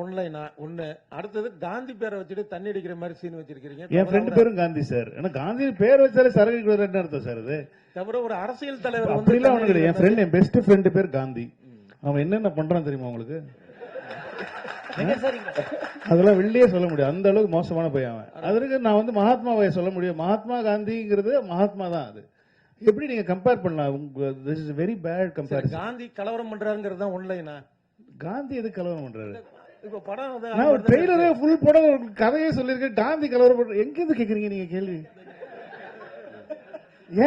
ஒண்ணு. அடுத்தது காந்தி பேரை வச்சுட்டு தண்ணி அடிக்கிற மாதிரி சீன் வச்சிருக்கீங்க. என் ஃப்ரெண்ட் பேரும் காந்தி சார். ஏன்னா காந்தி பேர் வச்சாலே சரக்கு என்ன அர்த்தம் சார்? அது தவிர ஒரு அரசியல் தலைவர் அப்படிலாம் ஒண்ணு கிடையாது. என் ஃப்ரெண்ட், என் பெஸ்ட் ஃப்ரெண்ட் பேர் காந்தி. அவன் என்னென்ன பண்றான் தெரியுமா உங்களுக்கு? அதெல்லாம் வெளியே சொல்ல முடியாது, அந்த அளவுக்கு மோசமான பையன் அவன். அதற்கு நான் வந்து மகாத்மாவை சொல்ல முடியும். மகாத்மா காந்திங்கிறது மகாத்மா தான். அது எப்படி நீங்க கம்பேர் பண்ணலாம்? This is very bad comparison. Gandhi கலவரம் பண்றாருங்கிறது தான் ஒன்லைனா. காந்தி எது கலவரம் பண்றாரு? இப்ப படம் நான் ஒரு ட்ரெய்லரே ஃபுல் படம் கதையே சொல்லியிருக்கேன். காந்தி கலவரம் பண்ற எங்க இருந்து கேக்குறீங்க நீங்க கேள்வி?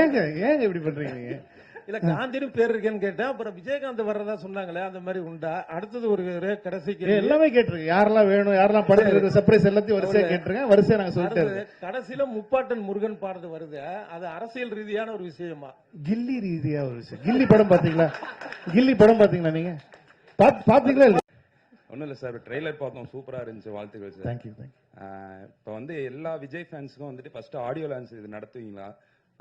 ஏங்க இப்படி பண்றீங்க நீங்க? இல்ல காந்தின்னு பேர் இருக்கேன்னு கேட்டேன். அப்புறம் விஜயகாந்த் வர்றதா சொன்னாங்களே, அந்த மாதிரி உண்டா? அடுத்தது ஒரு கடைசிக்கு எல்லாமே கேட்டிருக்கேன். யாரெல்லாம் வேணும், யாரெல்லாம் படத்துல சர்ப்ரைஸ் எல்லாத்தையும் வரிசையா கேட்டிருக்கேன். வரிசையா நாங்க சொல்லிட்டு கடைசியில முப்பாட்டன் முருகன் பாடுறது வருது. அது அரசியல் ரீதியான ஒரு விஷயமா? கில்லி ரீதியா ஒரு விஷயம். கில்லி படம் பாத்தீங்களா? நீங்க பாத்தீங்களா? ஒன்றும் இல்லை சார், ட்ரெய்லர் பார்த்தோம், சூப்பராக இருந்துச்சு. வாழ்த்துக்கள் சார். தேங்க்யூ. இப்போ வந்து எல்லா விஜய் ஃபேன்ஸுக்கும் வந்துட்டு ஃபர்ஸ்ட் ஆடியோ லான்ச் இது நடத்துவீங்களா?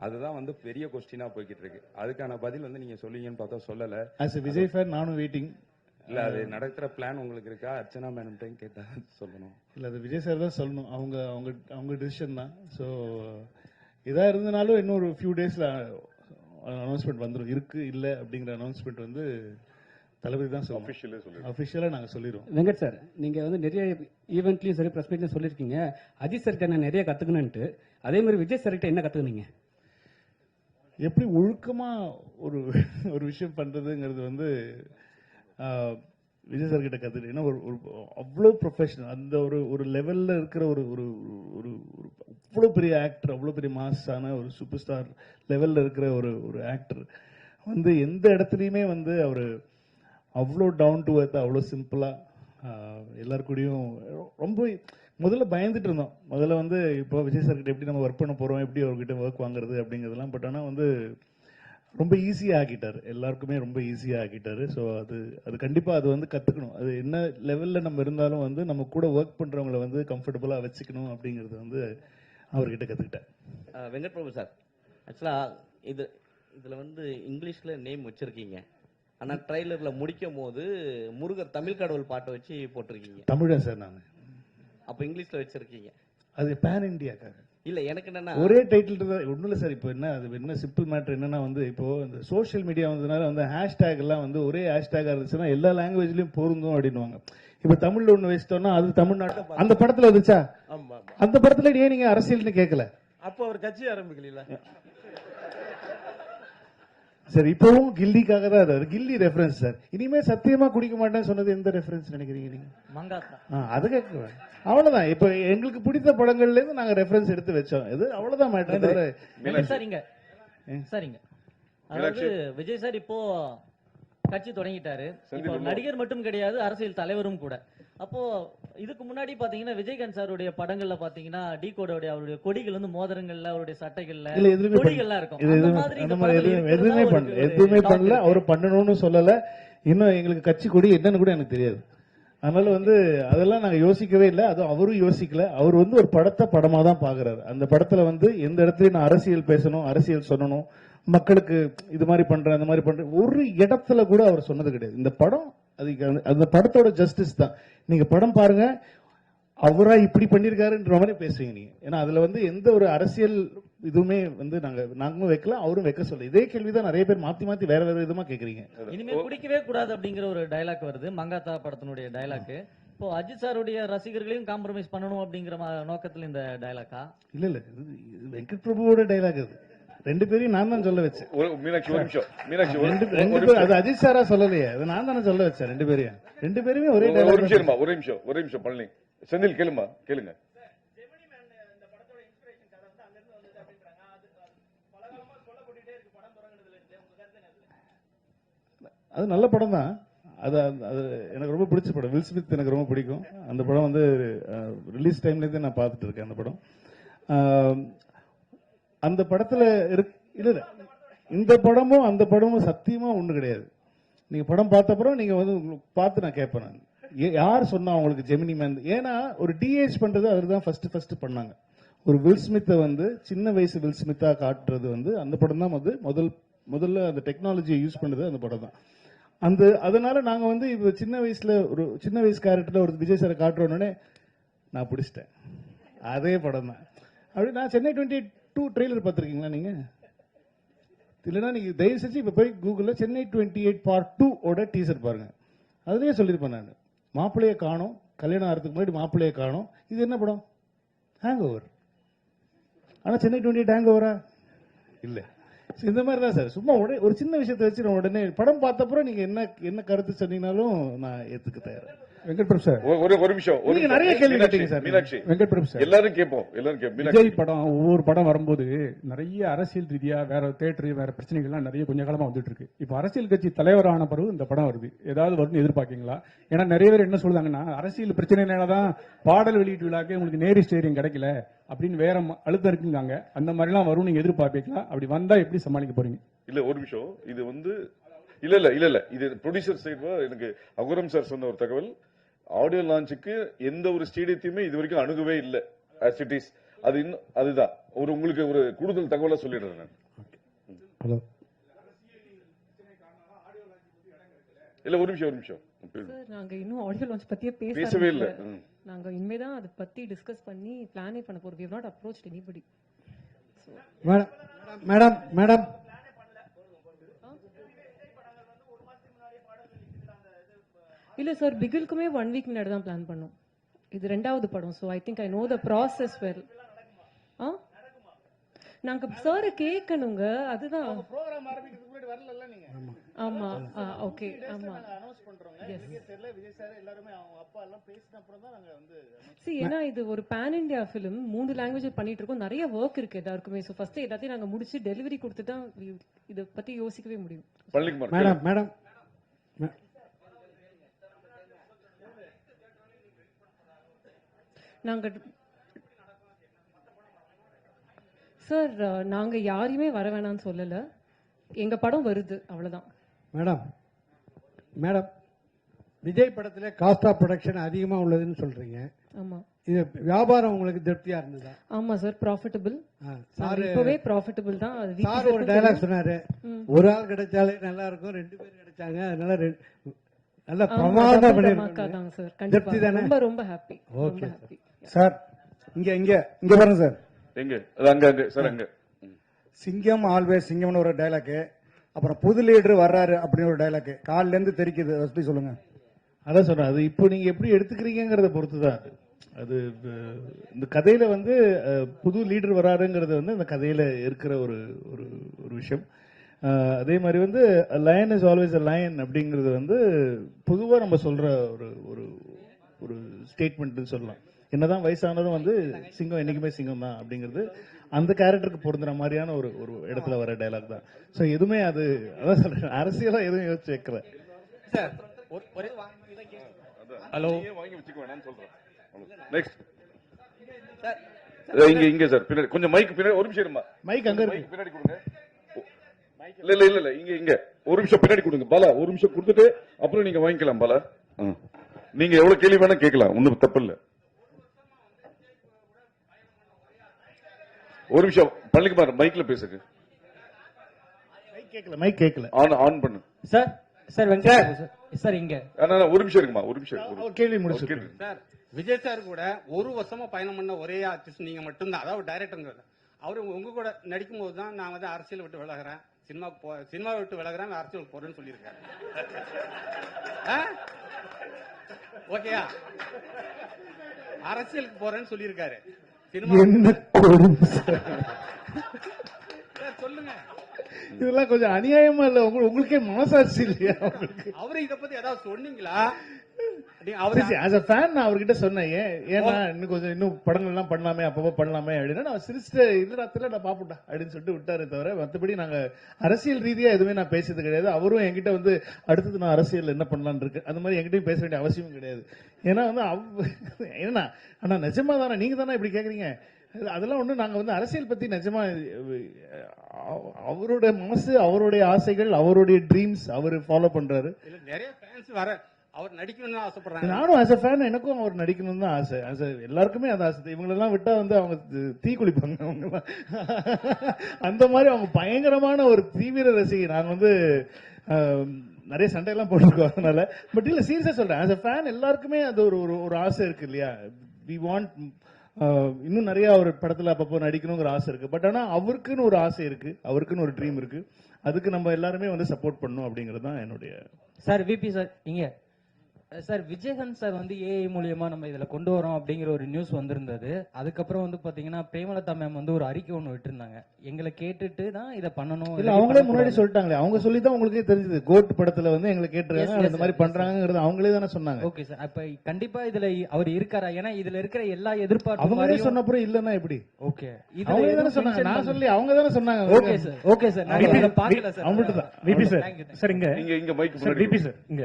அதுதான் வந்து பெரிய கொஸ்டினா போய்கிட்டு இருக்கு. அதுக்கான பதில் வந்து நீங்க சொல்லுவீங்கன்னு பார்த்தா சொல்லல. ஆஸ் எ விஜய் ஃபேன் நானும் வெயிட்டிங். இல்ல அது நடக்கிற பிளான் உங்களுக்கு இருக்கா? அர்ச்சனா மேடம் டைம் கேட்டா சொல்லணும். இல்ல அது விஜய் சார் தான் சொல்லணும். அவங்க டிசிஷன் தான். ஸோ இதா இருந்தனாலும் இன்னொரு ஃபியூ டேஸ்ல அனௌன்ஸ்மெண்ட் வந்துடும். இருக்கு இல்ல அப்படிங்கிற அனௌன்ஸ்மெண்ட் வந்து தளபதி தான் சொல்லணும். அஃபிஷியலா நாங்க சொல்லிடுவோம். வெங்கட் சார் நீங்க வந்து நிறைய ஈவெண்ட்லயும் சரி பிரஸ் மீட்லயும் சொல்லிருக்கீங்க, அஜித் சார் நான் நிறைய கத்துக்கணும்ட்டு. அதே மாதிரி விஜய் சார் கிட்ட என்ன கத்துக்கினீங்க? எப்படி ஒழுக்கமா ஒரு விஷயம் பண்றதுங்கிறது வந்து விஜய் சார் கிட்ட கத்துக்கிட்டு. ஏன்னா ஒரு அவ்வளோ ப்ரொஃபஷனல், அந்த ஒரு லெவல்ல இருக்கிற ஒரு அவ்வளோ பெரிய ஆக்டர், அவ்வளோ பெரிய மாஸான ஒரு சூப்பர் ஸ்டார் லெவல்ல இருக்கிற ஒரு ஆக்டர் வந்து எந்த இடத்துலையுமே வந்து அவர் அவ்வளோ டவுன் டு எர்த், அவ்வளோ சிம்பிளா எல்லாருக்கூடையும் ரொம்ப முதல்ல பயந்துட்டு இருந்தோம். முதல்ல வந்து இப்போ விஜய் சார் கிட்ட எப்படி நம்ம ஒர்க் பண்ண போறோம், எப்படி அவர்கிட்ட ஒர்க் வாங்குறது அப்படிங்கிறதுலாம். பட் ஆனால் வந்து ரொம்ப ஈஸியாக ஆக்கிட்டாரு, எல்லாருக்குமே ரொம்ப ஈஸியாக ஆக்கிட்டாரு. ஸோ அது கண்டிப்பாக அது வந்து கற்றுக்கணும். அது என்ன லெவலில் நம்ம இருந்தாலும் வந்து நம்ம கூட ஒர்க் பண்ணுறவங்கள வந்து கம்ஃபர்டபுளாக வச்சுக்கணும் அப்படிங்கிறது வந்து அவர்கிட்ட கற்றுக்கிட்டேன். வெங்கட் பிரபு சார், ஆக்சுவலாக இதில் வந்து இங்கிலீஷில் நேம் வச்சுருக்கீங்க. ஆனால் ட்ரைலரில் முடிக்கும் போது முருகர் தமிழ் கடவுள் பாட்டை வச்சு போட்டிருக்கீங்க. தமிழா சார் நான்? அப்போ இங்கிலீஷில் வச்சுருக்கீங்க. அது பேன் இந்தியாக்காக இல்ல எனக்கு என்னன்னா ஒரே டைட்டில் ஒன்றும் இல்லை சார். இப்போ என்ன சிம்பிள் மேட்டர் என்னன்னா வந்து இப்போ இந்த சோஷியல் மீடியா வந்ததுனால வந்து ஹேஷ்டேக் எல்லாம் வந்து ஒரே ஹேஷ்டேக் இருந்துச்சுன்னா எல்லா லாங்குவேஜ்லயும் பொருந்தும் அப்படின்வாங்க. இப்போ தமிழ்ல ஒன்று வச்சிட்டோம்னா அது தமிழ்நாட்டு அந்த படத்துல வந்துச்சா? அந்த படத்துல ஏன் நீங்க அரசியல்னு கேட்கல? அப்போ அவர் கட்சி ஆரம்பிக்கல. சார் இப்பவும் கில்லிக்காக தான் அது. கில்லி ரெஃபரன்ஸ் சார். இனிமே சத்தியமா குடிக்க மாட்டேன்னு சொன்னது எந்த ரெஃபரன்ஸ் நினைக்கிறீங்க நீங்க? அது கேட்க அவ்வளவுதான். இப்ப எங்களுக்கு பிடித்த படங்கள்ல இருந்து நாங்க ரெஃபரன்ஸ் எடுத்து வச்சோம். இது அவ்வளவுதான் மேட்டர். சரிங்க. அதாவது விஜய் சார் இப்போ கட்சி தொடங்கிட்டாரு. இப்போ நடிகர் மட்டும் கிடையாது, அரசியல் தலைவரும் கூட. அப்போ இதுக்கு முன்னாடி பாத்தீங்கன்னா விஜயகாந்த் சாருடைய படங்கள்ல பாத்தீங்கன்னா டி கோடோடைய அவருடைய கொடிகள் வந்து மோதிரங்கள்ல அவருடைய சட்டைகள்ல இல்ல எதுவுமே கொடிகள்லாம் இருக்கும். இது அந்த எதுவும் மாதிரி இந்த அந்த மாதிரி படத்துல எதுவுமே இருக்கிறதா ஒரு பண்ணல, எதுவுமே talk பண்ணல. இருக்கு. அவர் பண்ணணும்னு சொல்லல. இன்னும் எங்களுக்கு கட்சி கொடி என்னன்னு கூட எனக்கு தெரியாது. அதனால வந்து அதெல்லாம் நாங்க யோசிக்கவே இல்லை. அதுவும் அவரும் யோசிக்கல. அவர் வந்து ஒரு படத்தை படமா தான் பாக்குறாரு. அந்த படத்துல வந்து எந்த இடத்துலயும் நான் அரசியல் பேசணும், அரசியல் சொல்லணும், மக்களுக்கு இது மாதிரி பண்றேன் அந்த மாதிரி பண்றேன் ஒரு இடத்துல கூட அவர் சொன்னது கிடையாது. இந்த படம் அதுக்கு அந்த படத்தோட ஜஸ்டிஸ் தான். நீங்க படம் பாருங்க, அவரா இப்படி பண்ணிருக்காருன்ற மாதிரி பேசுவீங்க நீங்க. ஏன்னா அதுல வந்து எந்த ஒரு அரசியல் இதுவுமே வந்து நாங்களும் வைக்கல, அவரும் வைக்க சொல்ல. இதே கேள்விதான் நிறைய பேர் மாத்தி மாத்தி வேற வேற விதமா கேக்குறீங்க. இனிமே குடிக்கவே கூடாது அப்படிங்கிற ஒரு டயலாக் வருது, மங்காத்தா படத்தினுடைய டயலாக். இப்போ அஜித் சாருடைய ரசிகர்களையும் காம்ப்ரமைஸ் பண்ணணும் அப்படிங்கிற நோக்கத்துல இந்த டயலாக்கா? இல்ல இல்ல, இது வெங்கட் பிரபுவோட டைலாக். அது ரெண்டு பேரையும் நான் தான் சொல்ல வச்சேன். மீனாட்சி ஒரு நிமிஷம், மீனாட்சி ரெண்டு பேரும் அது அஜித் சாரா சொல்லலையே, அது நான் தானே சொல்ல வச்சேன். ரெண்டு பேருமே ஒரே ஒரு டைலாக். நிமிஷம் ஒரு நிமிஷம் பழனி செந்தில் கேளுமா, கேளுங்க. அது நல்ல படம் தான். அது அது எனக்கு ரொம்ப பிடிச்ச படம். வில் ஸ்மித் எனக்கு ரொம்ப பிடிக்கும். அந்த படம் வந்து ரிலீஸ் டைம்ல இருந்து நான் பார்த்துட்டு இருக்கேன் அந்த படம். அந்த படத்துல இல்ல இந்த படமும் அந்த படமும் சத்தியமா ஒண்ணு கிடையாது. நீங்க படம் பார்த்த அப்புறம் நீங்க வந்து பார்த்து நான் கேட்பேன், நான் யார் சொன்னா உங்களுக்கு ஜெமினி மேன்? ஏன்னா ஒரு டிஏஜ் பண்றது அவர் தான் ஃபர்ஸ்ட் பண்ணாங்க. ஒரு வில் ஸ்மித்தை வந்து சின்ன வயசு வில் ஸ்மித்தா காட்டுறது வந்து அந்த படம் தான் வந்து முதல்ல அந்த டெக்னாலஜியை யூஸ் பண்ணது அந்த படம் தான். அதனால நாங்க வந்து இப்ப சின்ன வயசு கேரக்டர்ல ஒரு விஜய் சாரை காட்டுறோன்னே நான் பிடிச்சிட்டேன். அதே படம் தான். அப்படி நான் சென்னை 22 ட்ரெய்லர் பார்த்திருக்கீங்களா நீங்க? இல்லைன்னா நீங்க தயவு செஞ்சு இப்ப போய் கூகுள்ல சென்னை 28 Part 2 ஓட டீசர் பாருங்க. அதுலயே சொல்லியிருப்பேன் நான், மாப்பிள்ளையை காணோம், கல்யாணம் ஆகிறதுக்கு முன்னாடி மாப்பிள்ளையை காணோம். இது என்ன படம்? Hang over. ஆனா சென்னை 28 ஹேங் ஓவரா? இல்ல. இந்த மாதிரி தான் சார். சும்மா ஒரு சின்ன விஷயத்தை வச்சு நான் உடனே படம் பார்த்தப்பறம் நீங்க என்ன கருத்து சொன்னீங்கனாலும் நான் ஏத்துக்க தயார். வெங்கட் பிரபு சார் ஒரு நிமிஷம். நீங்க நிறைய கேள்வி கேட்டீங்க சார். மீனாட்சி, வெங்கட் பிரபு சார் எல்லாரும் கேட்போம். விஜய் படம் ஒவ்வொரு படம் வரும்போது நிறைய அரசியல் ரீதியா வேற தேட்டர் வேற பிரச்சனைகள்லாம் நிறைய கொஞ்ச காலமா வந்துட்டு இருக்கு. இப்ப அரசியல் கட்சி தலைவரான பிறகு இந்த படம் வருது, ஏதாவது வரும்னு எதிர்பார்க்கீங்களா? ஏன்னா நிறைய பேர் என்ன சொல்றாங்கன்னா அரசியல் பிரச்சனைனாலதான் பாடல் வெளியீட்டு விழாக்கு உங்களுக்கு நேரு ஸ்டேடியம் கிடைக்கல அப்படின்னு வேற அழுத்தம் இருக்குங்க. அந்த மாதிரி எல்லாம் வரும் நீங்க எதிர்பார்ப்பீங்களா? அப்படி வந்தா எப்படி சமாளிக்க போறீங்க? இல்ல ஒரு நிமிஷம். இது வந்து இல்ல இது ப்ரொடியூசர் சைடு எனக்கு அகுரம் சார் சொன்ன ஒரு தகவல். ஆடியோ லான்ச்சுக்கு எந்த ஒரு ஸ்டேடியத்தையுமே இது வரைக்கும் அணுகவே இல்லை. as it is. அதுதான் உங்களுக்கு ஒரு கூடுதல் தகவலா சொல்லிடுறேன் நான். ஹலோ இல்ல ஒரு நிமிஷம் சார், நாங்க இன்னும் ஆடியோ லான்ச் பத்தியே பேசவே இல்ல. நாங்க இனிமேதான் அதை பத்தி டிஸ்கஸ் பண்ணி பிளானே பண்ண போறோம். we have not approached anybody. Madam இல்ல சார், பிகிலுக்குமே 1 வீக் முன்னாடி தான் பிளான் பண்ணோம். இது 2வது படம். So I think I know the process well. நாங்க சார் கேட்கணுங்க, அதுதான். ப்ரோகிராம் ஆரம்பிக்கிறதுக்கு முன்னாடி வரல நீங்க? ஆமா ஓகே ஆமா அனௌன்ஸ் பண்றோங்க. தெரியல விஜய் சார் எல்லாரும் அவங்க அப்பா எல்லாம் பேசின அப்புறம் தான் நாங்க வந்து ஏன்னா இது ஒரு பேன் இந்தியா ஃபிலிம், 3 லாங்குவேஜ் பண்ணிட்டு இருக்கோம். நிறைய ஒர்க் இருக்கு எல்லாருக்குமே. ஸோ ஃபர்ஸ்ட் எல்லாத்தையும் நாங்க முடிச்சு டெலிவரி கொடுத்து தான் இதை பத்தி யோசிக்கவே முடியும். மேடம் நாங்க சார் நாங்க யாரையுமே வர வேணாம்னு சொல்லல. எங்க படம் வருது, அவ்வளவுதான். மேடம் விஜய் படத்துல காஸ்ட் ஆஃப் ப்ரொடக்ஷன் அதிகமா உள்ளதுன்னு சொல்றீங்க. ஆமா. இது வியாபாரம் உங்களுக்கு திருப்தியா இருந்ததா? ஆமா சார், ப்ராஃபிட்டபிள். இப்பவே ப்ராஃபிட்டபிள் தான். சார் ஒரு டயலாக் சொன்னாரு, ஒரு ஆள் கிடைச்சாலே நல்லா இருக்கும், 2 பேர் கிடைச்சாங்க, அதனால நல்ல பிரமாதமா பண்ணிருக்காங்க சார். கண்டிப்பா ரொம்ப ரொம்ப ஹாப்பி. Okay sir. இங்க பாருங்க சார். எங்க அங்க சார் அங்க சிங்கம் ஆல்வேஸ் சிங்கம்னு ஒரு டைலாக், அப்புறம் புது லீடர் வர்றாரு அப்படின்னு ஒரு டைலாக் கால்ல இருந்து தெரிக்குது. எப்படி சொல்லுங்க? அதான் சொல்றேன். அது இப்போ நீங்க எப்படி எடுத்துக்கிறீங்கிறத பொறுத்து தான். அது இந்த கதையில வந்து புது லீடர் வராருங்கிறது வந்து இந்த கதையில இருக்கிற ஒரு ஒரு விஷயம். அதே மாதிரி வந்து line is always a lion அப்படிங்கிறது வந்து பொதுவா நம்ம சொல்ற ஒரு ஒரு ஸ்டேட்மெண்ட் சொல்லலாம். என்னதான் வயசானதும் வந்து சிங்கம் என்னைக்குமே சிங்கம் தான் அப்படிங்கிறது அந்த கேரக்டருக்கு பொருந்துற மாதிரியான ஒரு இடத்துல வர டைலாக் தான். ஸோ எதுவுமே அதான் சொல்றேன், அரசியலா எதுவும் யோசிச்சு வைக்கல. ஹலோ வாங்கி வச்சுக்க வேணாம்னு சொல்றேன். நெக்ஸ்ட் இங்க சார் பின்னாடி கொஞ்சம் மைக் பின்னாடி ஒரு நிமிஷம் இருமா. மைக் அங்க இருக்கு. பின்னாடி கொடுங்க. இல்ல இங்க ஒரு நிமிஷம் பின்னாடி கொடுங்க பாலா. ஒரு நிமிஷம் கொடுத்துட்டு அப்புறம் நீங்க வாங்கிக்கலாம் பாலா. நீங்க எவ்வளவு கேள்வி வேணா கேட்கலாம், ஒண்ணும் தப்பு இல்ல. ஒரு நிமிஷம் பள்ளிக்குமார் மைக்ல பேசுங்க. மைக் கேட்கல. ஆன் பண்ணு சார். சார் வெங்கட் சார் இங்க ஒரு நிமிஷம் இருக்குமா, ஒரு நிமிஷம் கேள்வி முடிச்சு. சார் விஜய் சார் கூட ஒரு வருஷமா பயணம் பண்ண ஒரே ஆர்டிஸ்ட் நீங்க மட்டும்தான், அதாவது டைரக்டர். அவரு உங்க கூட நடிக்கும் போது தான் நான் வந்து அரசியல் விட்டு விலகிறேன், சினிமா விட்டு விலகிறேன், அரசியலுக்கு போறேன்னு சொல்லியிருக்காரு. ஓகேயா? அரசியலுக்கு போறேன்னு சொல்லியிருக்காரு. சொல்லுங்க. இதெல்லாம் கொஞ்சம் அநியாயமா இல்ல? உங்களுக்கே மனசாட்சி இல்லையா? அவரு இத பத்தி ஏதாவது சொன்னீங்களா? அவர்கிட்ட சொன்னேன், ஏன்னா இன்னும் படங்கள் எல்லாம் பண்ணலாமே, அப்பப்போ பண்ணலாமே அப்படின்னா நான் சிரிச்சுட்டு இதுல நான் பாப்புட்டா அப்படின்னு சொல்லிட்டு விட்டாரு தவிர, மற்றபடி நாங்க அரசியல் ரீதியா எதுவுமே நான் பேசுறது கிடையாது. அவரும் என்கிட்ட வந்து அடுத்தது நான் அரசியல் என்ன பண்ணலான்னு இருக்கு அந்த மாதிரி என்கிட்டயும் பேச வேண்டிய அவசியமும் கிடையாது. ஏன்னா வந்து என்ன ஆனா நிஜமா தானே நீங்க தானே இப்படி கேக்குறீங்க? அதெல்லாம் ஒண்ணு. நாங்க வந்து அரசியல் பத்தி நிஜமா அவருடைய மனசு, அவருடைய ஆசைகள், அவருடைய ட்ரீம்ஸ் அவர் ஃபாலோ பண்றாரு. நிறைய ஃபேன்ஸ் வர அவர் நடிக்கணும்னு ஆசைப்படுறாங்க. நானும் ஆஸ் a fan எனக்கும் அவர் நடிக்கணும் தான் ஆசை. எல்லாருக்குமே அந்த ஆசை. இவங்களெல்லாம் விட்டா வந்து அவங்க தீ குளிப்பாங்க. அவங்க அந்த மாதிரி அவங்க பயங்கரமான ஒரு தீவிர ரசிகை. நாங்க வந்து நிறைய சண்டையெல்லாம் போட்டிருக்கோம் அதனால. பட் இல்ல சீரியஸா சொல்றேன், ஆஸ் a fan எல்லாருக்குமே அது ஒரு ஆசை இருக்கு இல்லையா? வி வாண்ட் இன்னும் நிறைய ஒரு படத்துல அப்பப்போ நடிக்கணுங்கிற ஆசை இருக்கு. பட் ஆனா அவருக்குன்னு ஒரு ஆசை இருக்கு, அவருக்குன்னு ஒரு ட்ரீம் இருக்கு. அதுக்கு நம்ம எல்லாருமே வந்து சப்போர்ட் பண்ணணும் அப்படிங்கிறது தான் என்னுடைய. சார் விபி சார் இங்க சார் விஜயகாந்த் சார் வந்து ஏஐ மூலியமா நம்ம இதுல கொண்டு வரோம் அப்படிங்கிற ஒரு நியூஸ் வந்திருந்தது. அதுக்கப்புறம் வந்து பாத்தீங்கன்னா பிரேமலதா மேம் வந்து ஒரு அறிக்கை ஒண்ணு விட்டுருந்தாங்க, எங்களை கேட்டுட்டு தான் இதை பண்ணணும். இல்ல அவங்களே முன்னாடி சொல்லிட்டாங்களே, அவங்க சொல்லி தான் உங்களுக்கே தெரிஞ்சது. கோட் படத்துல வந்து எங்களை கேட்டுருக்காங்க, இந்த மாதிரி பண்றாங்கிறது அவங்களே தானே சொன்னாங்க. Okay sir. அப்ப கண்டிப்பா இதுல அவர் இருக்காரா? ஏன்னா இதுல இருக்கிற எல்லா எதிர்பார்ப்பும் அவங்களே சொன்ன அப்புறம் இல்லன்னா எப்படி? ஓகே அவங்களே தானே சொன்னாங்க, நான் சொல்லி அவங்க தானே சொன்னாங்க. Okay sir. Okay sir. நான் பாக்கல சார். அவங்கள்ட்ட தான் விபி சார். சார் இங்க மைக் சார் விபி சார் இங்க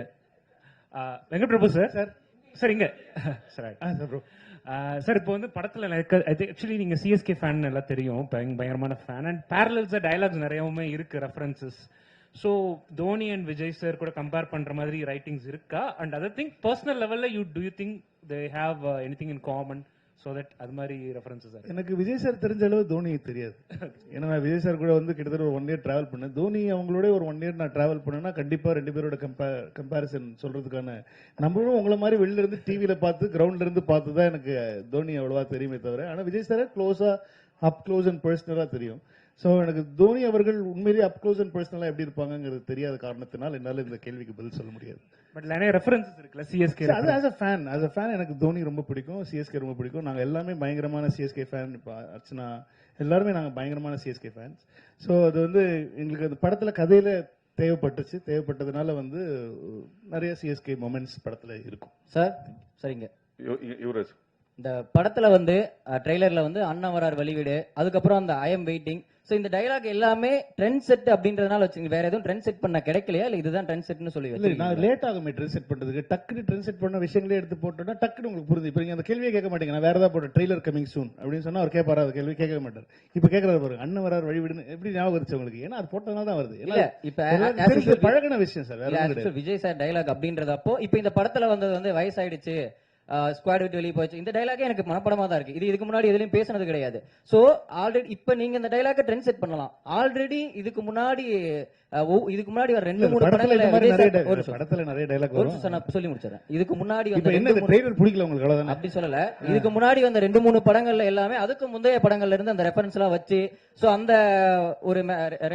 வெங்கட் பிரபு சார். சார் இங்க சார் இப்போ வந்து படத்துல ஆக்சுவலி நீங்க சிஎஸ்கே ஃபேன் எல்லாம் தெரியும், பயங்கரமான ஃபேன். அண்ட் பேரலல்ஸா டயலாக்ஸ் நிறையவுமே இருக்கு, references. So Dhoni and Vijay sir கூட கம்பேர் பண்ற மாதிரி ரைட்டிங்ஸ் இருக்கா? அண்ட் அதர் திங் பர்சனல் லெவல்ல to you think they have anything in common? So that அது மாதிரி ரெஃபரன்சஸ் சார். எனக்கு விஜய் சார் தெரிஞ்ச அளவு தோனி தெரியாது. ஏன்னா நான் விஜய் சார் கூட வந்து கிட்டத்தட்ட ஒரு 1 year டிராவல் பண்ணேன். தோனி அவங்களோட ஒரு 1 year நான் டிராவல் பண்ணேன்னா கண்டிப்பா 2 பேரோட கம்பேரிசன் சொல்றதுக்கான, நம்மளும் உங்களை மாதிரி வெளில இருந்து டிவியில பார்த்து கிரவுண்ட்ல இருந்து பார்த்து தான் எனக்கு தோனி அவ்வளவா தெரியுமே தவிர, ஆனா விஜய் சார் க்ளோஸா அப் க்ளோஸ் அண்ட் பர்சனலா தெரியும். ஸோ எனக்கு தோனி அவர்கள் உண்மையிலேயே அப் க்ளோஸ் அண்ட் பர்சனலா எப்படி இருப்பாங்கிறது தெரியாத காரணத்தினால் என்னால இந்த கேள்விக்கு பதில் சொல்ல முடியாது. பட் நிறைய ரெஃபரன்சஸ் இருக்குல்ல சிஎஸ்கே. அது ஆஸ் a fan எனக்கு தோனி ரொம்ப பிடிக்கும், சிஎஸ்கே ரொம்ப பிடிக்கும். நாங்க எல்லாமே பயங்கரமான சிஎஸ்கே ஃபேன். இப்போ அர்ச்சனா எல்லாருமே நாங்க பயங்கரமான சிஎஸ்கே ஃபேன்ஸ். ஸோ அது வந்து எங்களுக்கு அந்த படத்துல கதையில தேவைப்பட்டதுனால வந்து நிறைய சிஎஸ்கே மொமெண்ட்ஸ் படத்துல இருக்கும். சார் சரிங்க. யுவராஜ் இந்த படத்துல வந்து ட்ரெய்லர்ல வந்து அண்ணா வரார் வழிவிடு, அதுக்கப்புறம் அந்த ஐ எம் வெயிட்டிங். சோ இந்த டயலாக் எல்லாமே ட்ரெண்ட் செட் அப்படின்றதுனால வச்சுங்க, வேற எதுவும் ட்ரெண்ட் செட் பண்ண கிடைக்கலையா இல்ல இதுதான் ட்ரெண்ட் செட்னு சொல்லி வச்சிருக்கீங்க? நான் லேட் ஆகுமே ட்ரெண்ட் செட் பண்றதுக்கு. டக்குனு ட்ரெண்ட் செட் பண்ண விஷயங்களே எடுத்து போட்டோம்னா டக்குனு உங்களுக்கு புரியுது. இப்போ நீங்க அந்த கேள்வியே கேட்க மாட்டீங்க. நான் வேற ஏதாவது போட்ட ட்ரெய்லர் கமிங் சூன் அப்படின்னு சொன்னா அவர் கேட்பாரா? அந்த கேள்வி கேட்க மாட்டார். இப்போ கேட்கறது பாருங்க, அண்ணன் வரார் வழிவிடுன்னு எப்படி ஞாபகம் வருது உங்களுக்கு? ஏன்னா அது போட்டதுனால தான் வருது. இல்ல இப்ப பழகின விஷயம் சார். விஜய் சார் டயலாக் அப்படின்றதப்போ இப்போ இந்த படத்துல வந்தது வந்து வயசாயிடுச்சு, ஸ்குவாட் விட்டு வெளியே போச்சு, இந்த டயலாகே எனக்கு மனப்படமா தான் இருக்கு. இது இதுக்கு முன்னாடி எதுலயும் பேசினது கிடையாது. சோ ஆல்ரெடி இப்ப நீங்க இந்த டயலாக ட்ரெண்ட் செட் பண்ணலாம். ஆல்ரெடி இதுக்கு முன்னாடி ஒரு 2-3 படத்துல நிறைய டயலாக் வரும். சொல்லி முடிச்சறேன். இதுக்கு முன்னாடி வந்து என்ன ட்ரெய்லர் பிடிக்கல உங்களுக்கு? அவ்வளவுதான். அப்படி சொல்லல. இதுக்கு முன்னாடி வந்த 2-3 படங்கள்ல எல்லாமே அதுக்கு முந்தைய படங்கள்ல இருந்து அந்த ரெஃபரன்ஸ் எல்லாம் வச்சு சோ அந்த ஒரு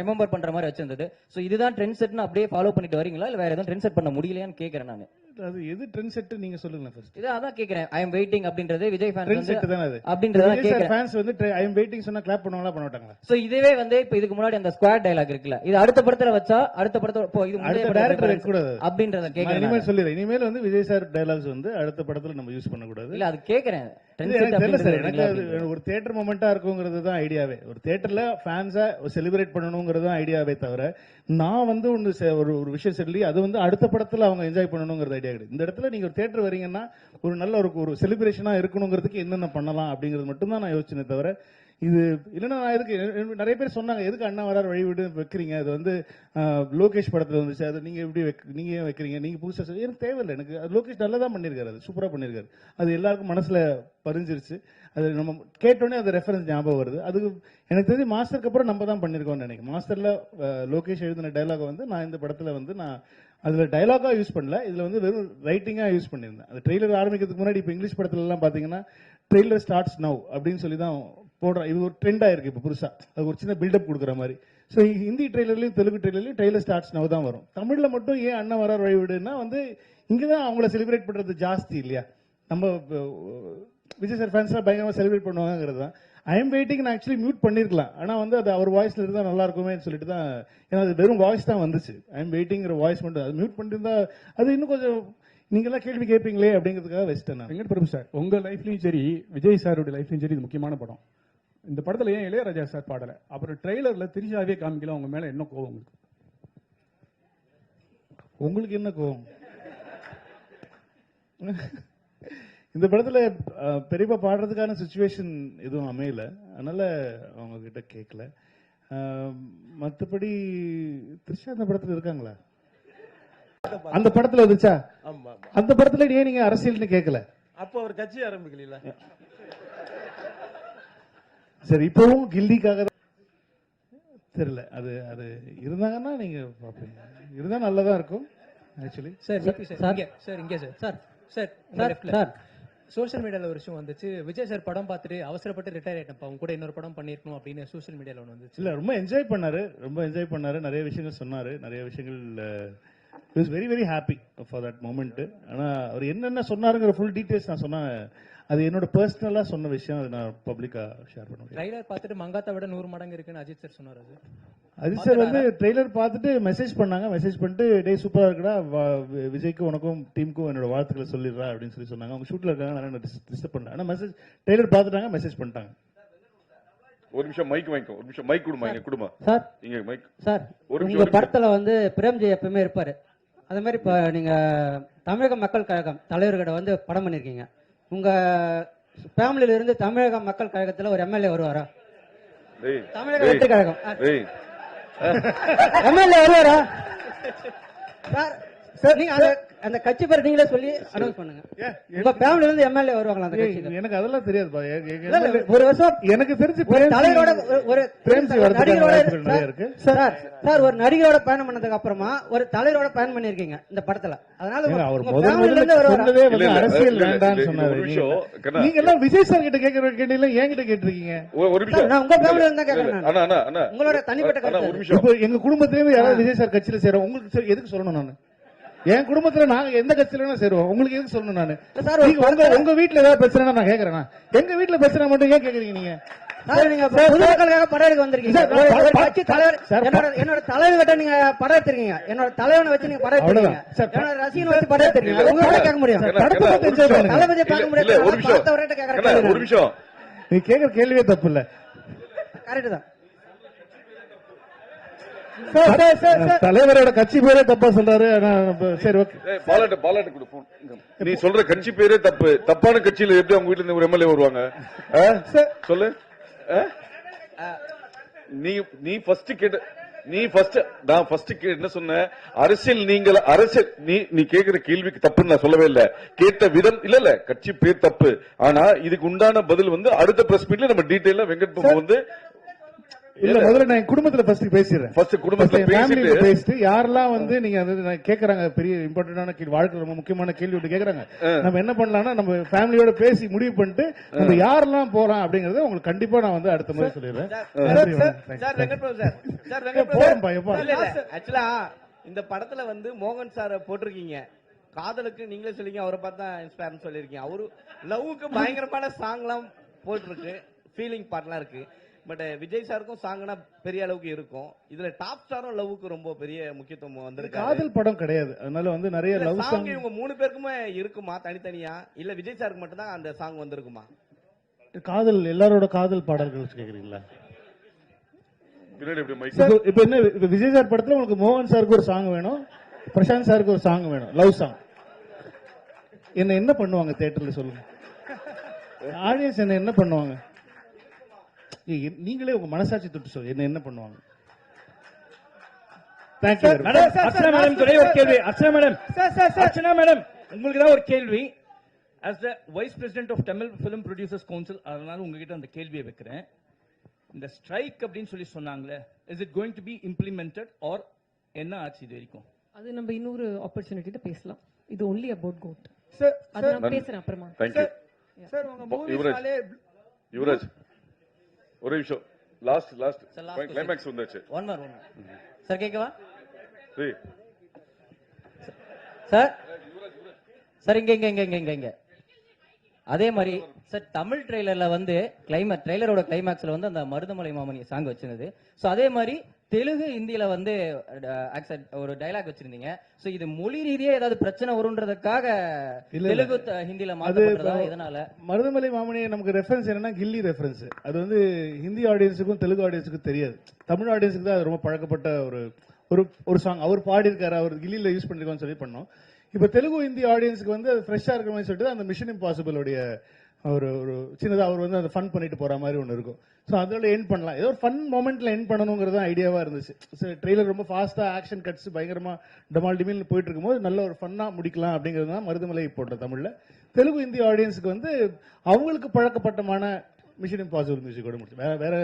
ரிமெம்பர் பண்ற மாதிரி வச்சிருந்தது. சோ இதுதான் ட்ரெண்ட் செட்னு அப்படியே ஃபாலோ பண்ணிட்டு வரீங்களா இல்ல வேற எதுவும் ட்ரெண்ட் செட் பண்ண முடியலையான்னு கேக்குறேன் நான். அது எது ட்ரெண்ட் செட் நீங்க சொல்லுங்க ஃபர்ஸ்ட். இது அதான் கேக்குறேன். ஐ அம் வெயிட்டிங் அப்படின்றது விஜய் ஃபேன்ஸ் ட்ரெண்ட் செட் தான அது. அப்படின்றத கேக்குறேன். ஃபேன்ஸ் வந்து ஐ அம் வெயிட்டிங் சொன்னா கிளாப் பண்ணுவாங்களா பண்ண மாட்டாங்களா? சோ இதுவே வந்து இப்ப இதுக்கு முன்னாடி அந்த ஸ்குவாட் டயலாக் இருக்குல, இது அடுத்த படத்துல வச்சா அடுத்த படத்தோட போ இது அடுத்த டைரக்டர் வைக்க கூடாது அப்படின்றத கேக்குறேன். இனிமேல் சொல்லிறேன், இனிமேல் வந்து விஜய் சார் டயலாக்ஸ் வந்து அடுத்த படத்துல நம்ம யூஸ் பண்ண கூடாது. இல்ல அது கேக்குறேன். எனக்கு ஒரு தியேட்டர் மொமெண்டா இருக்குங்கிறது தான் ஐடியாவே. ஒரு தியேட்டர்ல ஃபேன்ஸா செலிப்ரேட் பண்ணணுங்கிறது தான் ஐடியாவே தவிர நான் வந்து ஒரு விஷயம் சொல்லி அது வந்து அடுத்த படத்துல அவங்க என்ஜாய் பண்ணணுங்கிறது ஐடியா ஐடியா கிடையாது. இந்த இடத்துல நீங்க ஒரு தியேட்டர் வரீங்கன்னா ஒரு நல்ல ஒரு செலிப்ரேஷனா இருக்கணுங்கிறதுக்கு என்னென்ன பண்ணலாம் அப்படிங்கிறது மட்டும் தான் நான் யோசிச்சேனே தவிர இது இல்லைன்னா நான் எதுக்கு நிறைய பேர் சொன்னாங்க எதுக்கு அண்ணா வரார் வழிவிடு வைக்கிறீங்க, அது வந்து லோகேஷ் படத்துல வந்துச்சு, அது நீங்க எப்படி நீங்க ஏன் வைக்கிறீங்க, நீங்க புதுசா எனக்கு தேவையில்லை, எனக்கு லோகேஷ் நல்லா தான் பண்ணியிருக்காரு, அது சூப்பரா பண்ணியிருக்காரு, அது எல்லாருக்கும் மனசுல பதிஞ்சிருச்சு, அது நம்ம கேட்டோடனே அது ரெஃபரன்ஸ் ஞாபகம் வருது. அது எனக்கு தெரிஞ்சு மாஸ்டருக்கு அப்புறம் நம்ம தான் பண்ணியிருக்கோம்னு நினைக்கிறேன். மாஸ்டர்ல லோகேஷ் எழுதின டைலாக் வந்து நான் இந்த படத்துல வந்து நான் அதுல டைலாகா யூஸ் பண்ணல, இதுல வந்து வெறும் ரைட்டிங்கா யூஸ் பண்ணியிருந்தேன். அது ட்ரெய்லர் ஆரம்பிக்கிறதுக்கு முன்னாடி இப்போ இங்கிலீஷ் படத்துல எல்லாம் பாத்தீங்கன்னா ட்ரெய்லர் ஸ்டார்ட்ஸ் நவ் அப்படின்னு சொல்லி தான் போடுறேன். இது ஒரு ட்ரெண்ட் ஆயிருக்கு இப்போ புதுசா, அது ஒரு சின்ன பில்டப் கொடுக்குற மாதிரி. ஸோ ஹிந்தி ட்ரெய்லர்லயும் தெலுங்கு ட்ரெய்லர்லயும் ட்ரெய்லர் ஸ்டார்ட்ஸ் நவ் தான் வரும். தமிழ்ல மட்டும் ஏன் அண்ணன் வரார் வழிவிடுன்னா வந்து இங்கதான் அவங்கள செலிப்ரேட் பண்றது ஜாஸ்தி இல்லையா, நம்ம விஜய் சார் ஃபேன்ஸ் பயங்கரமா செலிப்ரேட் பண்ணுவாங்கிறது தான். ஐ எம் வெயிட்டிங் நான் ஆக்சுவலி மியூட் பண்ணிருக்கலாம், ஆனா வந்து அது அவர் வாய்ஸ்ல இருந்தா நல்லா இருக்குமே சொல்லிட்டு தான், ஏன்னா அது வெறும் வாய்ஸ் தான் வந்துச்சு, ஐ எம் வெயிட்டிங்கிற வாய்ஸ் மட்டும், அது மியூட் பண்ணிருந்தா அது இன்னும் கொஞ்சம் நீங்க எல்லாம் கேள்வி கேட்பீங்களே அப்படிங்கிறதுக்காக வச்சிட்டேன். வெங்கட் பிரபு சார், உங்க லைஃப்லயும் சரி விஜய் சாரோட லைஃப்லயும் சரி இது முக்கியமான படம். இந்த படத்துல ஏன் இளையராஜா சார் பாடல, அப்புறம் ட்ரெய்லர்ல திரிஷாவே காமிக்கல, உங்க மேல என்ன கோவம் உங்களுக்கு? உங்களுக்கு என்ன கோவம்? இந்த படத்துல பெரியப்பா பாடுறதுக்கான சுச்சுவேஷன் எதுவும் அமையல, அதனால அவங்க கிட்ட கேட்கல. மற்றபடி த்ரிஷா அந்த படத்துல இருக்காங்களா? அந்த படத்துல வந்துச்சா? அந்த படத்துல ஏன் நீங்க அரசியல்னு கேட்கல? அப்போ அவர் கட்சி ஆரம்பிக்கல. சரி, இப்பவும் கில்லிக்காக தெரியல, அது அது இருந்தாங்கன்னா நீங்க பாப்பீங்க, இருந்தா நல்லதா இருக்கும் ஆக்சுவலி. சார் சோஷியல் மீடியால ஒரு விஷயம் வந்துச்சு, விஜய் சார் படம் பார்த்துட்டு அவசரப்பட்டு ரிட்டையர் ஆயிட்டப்ப அவங்க கூட இன்னொரு படம் பண்ணிருக்கணும் அப்படின்னு சோஷியல் மீடியால ஒன்று வந்துச்சு. இல்ல ரொம்ப என்ஜாய் பண்ணாரு, நிறைய விஷயங்கள் சொன்னாரு, நிறைய விஷயங்கள் was very very happy for that moment. ஆனா அவர் என்னென்ன சொன்னாருங்கிற ஃபுல் டீடைல்ஸ் நான் சொன்னேன், அது என்னோட பர்சனலா சொன்ன விஷயம், அது நான் பப்ளிக்கா ஷேர் பண்ண முடியும். ட்ரைலர் பார்த்துட்டு மங்காத்தா விட 100 மடங்கு இருக்குன்னு அஜித் சார் சொன்னாரு. அஜித் சார் வந்து ட்ரெய்லர் பார்த்துட்டு மெசேஜ் பண்ணாங்க, மெசேஜ் பண்ணிட்டு டே சூப்பரா இருக்குடா, விஜய்க்கும் உனக்கும் டீமுக்கும் என்னோட வாழ்த்துக்களை சொல்லிடுறா அப்படின்னு சொல்லி சொன்னாங்க. அவங்க ஷூட்ல இருக்காங்க, நான் டிஸ்டர்ப் பண்ணேன், ஆனா மெசேஜ் ட்ரெய்லர் பார்த்துட்டாங்க, மெசேஜ் பண்ணிட்டாங்க. ஒரு நிமிஷம் மைக் வாங்கிக்கோ, ஒரு நிமிஷம் மைக் கொடுமா, குடுமா சார். இங்க மைக் சார், உங்க படத்துல வந்து பிரேம்ஜி எப்பவுமே இருப்பாரு, அதே மாதிரி இப்போ நீங்க தமிழக மக்கள் கழகம் தலைவர்கிட்ட வந்து படம் பண்ணிருக்கீங்க, உங்க ஃபேமிலியில இருந்து தமிழக மக்கள் கழகத்துல ஒரு எம்எல்ஏ வருவாரா? தமிழக வெற்றி கழகம் எம்எல்ஏ வருவாரா சார்? நீங்க அந்த கட்சி பேர் நீங்களே சொல்லி அனௌன்ஸ் பண்ணுங்க, உங்க ஃபேமிலில இருந்து எம்எல்ஏ வருவாங்களா அந்த கட்சிக்கு? எனக்கு அதெல்லாம் தெரியாதுப்பா, ஒரு வருஷம் எனக்கு தெரிஞ்சு தலைவரோட ஒரு நடிகரோட சார் ஒரு நடிகரோட பயணம் பண்ணதுக்கு அப்புறமா ஒரு தலைவரோட பயணம் பண்ணிருக்கீங்க இந்த படத்துல, அதனால அவர் முதல்ல அரசியல் வேண்டாம்னு சொன்னாரு. நீங்க எல்லாம் விஜய் சார் கிட்ட கேட்கிற கேள்வியில என்கிட்ட கேட்டிருக்கீங்க. ஒரு நிமிஷம், நான் உங்க ஃபேமிலில இருந்தா கேக்குறேன், உங்களோட தனிப்பட்ட கருத்து. இப்போ எங்க குடும்பத்திலே இருந்து யாராவது விஜய் சார் கட்சியில சேரும், உங்களுக்கு எதுக்கு சொல்லணும்? நான் என் குடும்பத்துல நாங்க எந்த கட்சியில சேருவோம், உங்களுக்கு எதுக்கு சொல்லணும்? நானு உங்க வீட்டுல ஏதாவது பிரச்சனை நான் கேக்குறேன், எங்க வீட்டுல பிரச்சனை மட்டும் ஏன் கேக்குறீங்க நீங்க? நீங்க பொதுமக்களுக்காக படம் எடுக்க வந்திருக்கீங்க, கட்சி தலைவர் என்னோட தலைவர்கிட்ட நீங்க படம் எடுத்திருக்கீங்க, என்னோட தலைவனை வச்சு நீங்க படம் எடுத்திருக்கீங்க, என்னோட ரசிகனை வச்சு படம் எடுத்திருக்கீங்க, உங்களால கேட்க முடியும், தளபதியை பார்க்க முடியாது. ஒரு நிமிஷம், நீ கேக்குற கேள்வியே தப்பு இல்ல, கரெக்ட் தான். தலைவரோட கட்சி பேரே தப்பா சொல்றாரு. சரி ஓகே, பாலாட்டு கொடு போன். நீ சொல்ற கட்சி பேரே தப்பு, தப்பான கட்சியில எப்படி அவங்க வீட்டுல இருந்து ஒரு எம்எல்ஏ வருவாங்க சொல்லு? நான் என்ன சொன்னேன், அரசியல் நீ கேக்குற கேள்விக்கு தப்புன்னு நான் சொல்லவே இல்ல, கேட்ட விதம் இல்ல கட்சி பேர் தப்பு, ஆனா இதுக்கு உண்டான பதில் வந்து அடுத்த பிரஸ் மீட்ல நம்ம டீடைலா வெங்கட் பாபு வந்து இல்ல முதல்ல நான் குடும்பத்துல ஃபர்ஸ்ட் பேசிடுறேன். குடும்பத்துல பேசிட்டு யாரெல்லாம் வந்து நீங்க கேக்குறாங்க பெரிய இம்பார்ட்டன்டான கேள்வி, வாழ்க்கை ரொம்ப முக்கியமான கேள்வி ஒன்று கேக்குறாங்க, நம்ம என்ன பண்ணலாம்னா நம்ம ஃபேமிலியோட பேசி முடிவு பண்ணிட்டு நம்ம யாரெல்லாம் போறோம் அப்படிங்கறத உங்களுக்கு கண்டிப்பா நான் வந்து அடுத்த முறை சொல்லிடுறேன். ஆக்சுவலா இந்த படத்துல வந்து மோகன் சார் போட்டிருக்கீங்க, காதலுக்கு நீங்களே சொல்லிங்க, அவரை பார்த்தா இன்ஸ்பயர்னு சொல்லிருக்கீங்க, அவரு லவ்வுக்கு பயங்கரமான சாங் எல்லாம் போட்டிருக்கு, ஃபீலிங் பார்ட்லாம் இருக்கு. பட் விஜய் சாருக்கும் சாங்னா பெரிய அளவுக்கு இருக்கும், இதுல டாப் ஸ்டாரும் லவ்வுக்கு ரொம்ப பெரிய முக்கியத்துவம் வந்திருக்கு. காதல் படம் கிடையாது, அதனால வந்து நிறைய லவ் சாங் இவங்க 3 பேருக்குமே இருக்குமா தனித்தனியா, இல்ல விஜய் சாருக்கு மட்டும் தான் அந்த சாங் வந்திருக்குமா? காதல் எல்லாரோட காதல் பாடல்கள் கேக்குறீங்களா? இப்ப என்ன, விஜய் சார் படத்துல உங்களுக்கு மோகன் சாருக்கு ஒரு சாங் வேணும், பிரசாந்த் சாருக்கு ஒரு சாங் வேணும், லவ் சாங். என்ன பண்ணுவாங்க தியேட்டர்ல சொல்லுங்க? ஆடியன்ஸ் என்ன பண்ணுவாங்க? நீங்களே உங்க மனசாட்சி தொட்டு சொல்லுங்க, என்ன பண்ணுவாங்க? Thank you madam. அர்ச்சனா மேடம் ஒரே ஒரு கேள்வி. அர்ச்சனா மேடம் உங்களுக்கு தான் ஒரு கேள்வி. as the vice president of Tamil Film Producers Council, அதனால உங்ககிட்ட அந்த கேள்வியை வைக்கிறேன். இந்த ஸ்ட்ரைக் அப்படின்னு சொல்லி சொன்னாங்களே, is it going to be implemented or என்ன ஆச்சு இது வரைக்கும்? அது நம்ம இன்னொரு ஆப்பர்ச்சுனிட்டில பேசலாம். இது only about goat. சார் அது நான் பேசுறேன் அப்புறமா. Thank you. சார் உங்க மூவிஸ்னாலே யுவராஜ் ஒரே விஷயம். லாஸ்ட் கிளைமாக்ஸ் வந்தாச்சு. ஒன் மோர் சார் கேட்கவா? சார் சார் இங்க அதே மாதிரி சார் தமிழ் ட்ரெய்லர்ல வந்து ட்ரெய்லரோட கிளைமேக்ஸ்ல வந்து அந்த மருதமலை மாமணி சாங் வச்சிருந்தது. சோ அதே மாதிரி தெலுங்கு ஹிந்தியில வந்து ஒரு டயலாக் வச்சிருந்தீங்க. சோ இது மொழி ரீதியா ஏதாவது பிரச்சனை வரும்ன்றதுக்காக தெலுங்கு ஹிந்தியில மாத்தப்பட்டதா? இதனால மருதமலை மாமணி நமக்கு ரெஃபரன்ஸ் என்னன்னா கில்லி ரெஃபரன்ஸ். அது வந்து ஹிந்தி ஆடியன்ஸுக்கும் தெலுங்கு ஆடியன்ஸுக்கும் தெரியாது. தமிழ் ஆடியன்ஸுக்கு தான் அது ரொம்ப பழக்கப்பட்ட ஒரு சாங். அவர் பாடியிருக்காரு, அவர் கில்லியில யூஸ் பண்ணிருக்கோம்னு சொல்லி பண்ணோம். இப்ப தெலுங்கு ஹிந்தி ஆடியன்ஸுக்கு வந்து அது ஃப்ரெஷ்ஷா இருக்கிற மாதிரி சொல்லிட்டு அந்த மிஷன் இம்பாசிபிள் உடைய ஒரு சின்னதாக அவர் வந்து அதை ஃபன் பண்ணிட்டு போற மாதிரி ஒன்று இருக்கும். ஸோ அதோட எண்ட் பண்ணலாம், ஏதோ ஒரு ஃபன் மொமெண்ட்ல எண்ட் பண்ணணுங்கிறது ஐடியாவா இருந்துச்சு. ட்ரெய்லர் ரொம்ப ஃபாஸ்டா ஆக்ஷன் கட்ஸ் பயங்கரமா டமால் டிமில் போயிட்டு இருக்கும்போது நல்ல ஒரு ஃபன்னா முடிக்கலாம் அப்படிங்கிறது தான் மருதமலை போட்ட தமிழ்ல. தெலுங்கு ஹிந்தி ஆடியன்ஸுக்கு வந்து அவங்களுக்கு பழக்கப்பட்டமான மிஷன் இம்பாசிபிள் மியூசிக்கோட முடிச்சு வேற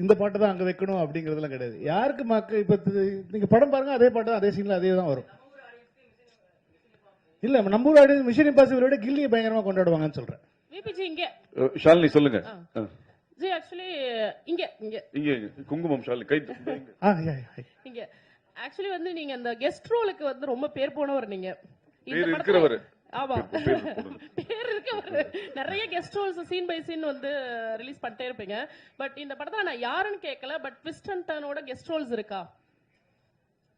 இந்த பாட்டை தான் அங்க வைக்கணும் அப்படிங்கறதுலாம் கிடையாது. யாருக்கு மக்கள் இப்ப நீங்க படம் பாருங்க, அதே பாட்டு தான் அதே சீன்ல அதே தான் வரும். இல்ல நம்ம ஊர் ஆடியன்ஸ் மிஷன் இம்பாசிபிளோட கில்லியை பயங்கரமா கொண்டாடுவாங்கன்னு சொல்றேன். விபிஜி இங்க ஷாலினி சொல்லுங்க. ஜி ஆக்சுவலி இங்க இங்க இங்க குங்குமம் ஷாலினி கை இங்க ஆக்சுவலி வந்து நீங்க அந்த கெஸ்ட் ரோலுக்கு வந்து ரொம்ப பேர் போனவர். நீங்க பேர் இருக்கிறவர். ஆமா பேர் இருக்கவர். நிறைய guest roles scene by scene வந்து ரிலீஸ் பண்ணிட்டே இருப்பீங்க. பட் இந்த படத்துல நான் யாருன்னு கேட்கல, பட் ட்விஸ்ட் அண்ட் டர்னோட கெஸ்ட் ரோல்ஸ் இருக்கா?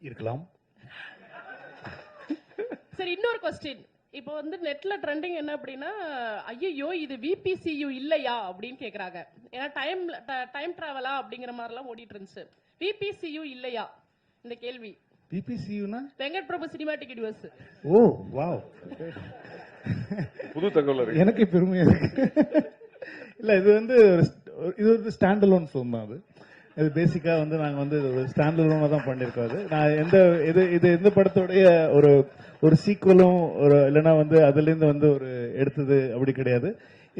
இருக்கலாம். சரி, இன்னொரு क्वेश्चन. இப்போ வந்து நெட்ல ட்ரெண்டிங் என்ன அப்படின்னா, ஐயோ இது விபிசியு இல்லையா அப்படின்னு கேக்குறாங்க. ஏன்னா டைம் டிராவலா அப்படிங்கிற மாதிரி எல்லாம் ஓடிட்டு இருந்துச்சு. விபிசியு இல்லையா இந்த கேள்வி? விபிசியுனா வெங்கட் பிரபு சினிமாட்டிக் யூனிவர்ஸ். ஓ வாவ், புது தகவல். எனக்கு பெருமையா இருக்கு. இல்ல இது வந்து இது ஒரு ஸ்டாண்ட் அலோன் ஃபிலிம் தான். அது பேசிக்கா வந்து நாங்க வந்து ஒரு ஸ்டாண்ட் அலோனா தான் பண்ணிருக்கோம். அது நான் எந்த படத்தோடைய ஒரு சீக்வலும் ஒரு இல்லைன்னா வந்து அதுல இருந்து வந்து ஒரு எடுத்தது அப்படி கிடையாது.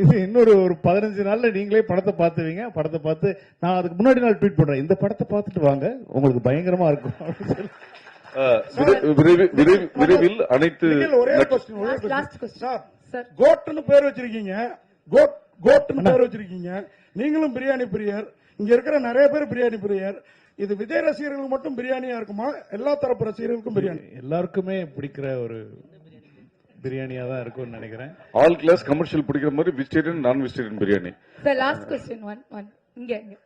இது இன்னொரு 15 நாள்ல நீங்களே படத்தை பார்த்துவீங்க. படத்தை பார்த்து நான் அதுக்கு முன்னாடி நாள் ட்வீட் பண்றேன், இந்த படத்தை பார்த்துட்டு வாங்க உங்களுக்கு பயங்கரமா இருக்கும் அப்படின்னு சொல்லி. விரைவில் அனைத்து ஒரே சார் கோட்னு பேர் வச்சிருக்கீங்க, கோட்னு பேர் வச்சிருக்கீங்க. நீங்களும் பிரியாணி பிரியர், இங்க இருக்கிற நிறைய பேர் பிரியாணி பிரியர். இது விஜய் ரசிகர்களுக்கு மட்டும் பிரியாணியா இருக்குமா, எல்லா தரப்பு ரசிகர்களுக்கும் பிரியாணி? எல்லாருக்குமே பிடிக்கிற ஒரு பிரியாணியா தான் இருக்கும்னு நினைக்கிறேன். ஆல் கிளாஸ் கமர்ஷியல் பிடிக்கிற மாதிரி வெஜிடேரியன் நான் vegetarian biryani. Sir last question one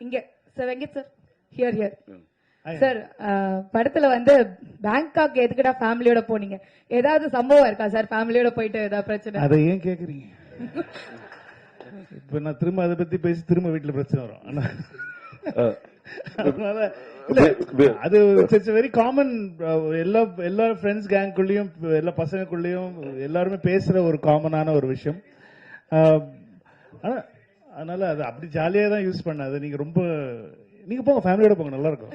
இங்க sir Venkat sir here sir படத்துல வந்து பேங்காக் எதுக்குடா ஃபேமிலியோட போனீங்க? ஏதாவது சம்பவம் இருக்கா சார் ஃபேமிலியோட போயிட்டு ஏதாவது பிரச்சனை? அதை ஏன் கேக்குறீங்க? இப்ப நான் திரும்ப அதை பத்தி பேசி திரும்ப வீட்டுல பிரச்சனை வரும். அதனால அது வெரி காமன். எல்லா ஃப்ரெண்ட்ஸ் கேங்குள்ளயும் எல்லா பசங்களுக்குள்ளயும் எல்லாருமே பேசுற ஒரு காமனான ஒரு விஷயம். அதனால அது அப்படி ஜாலியா தான் யூஸ் பண்ணாது. நீங்க போங்க, ஃபேமிலியோட போங்க, நல்லா இருக்கும்.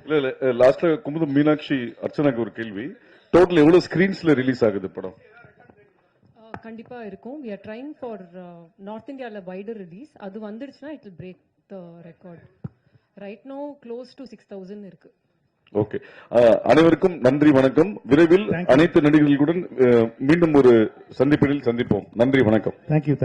இல்ல லாஸ்ட்ல குமுதம் மீனாட்சி அர்ச்சனாக்கு ஒரு கேள்வி. டோட்டல் எவ்வளவு ஸ்கிரீன்ஸ்ல ரிலீஸ் ஆகுது படம்? கண்டிப்பா இருக்கும். we are trying for north இந்தியால wider release. அது வந்துடுச்சுனா it will break the record. right now close to 6000 இருக்கு. ஓகே, அனைவருக்கும் நன்றி, வணக்கம். விரைவில் அனைத்து நடிகர்களுடன் மீண்டும் ஒரு சந்திப்பில் சந்திப்போம். நன்றி, வணக்கம். தேங்க்யூ.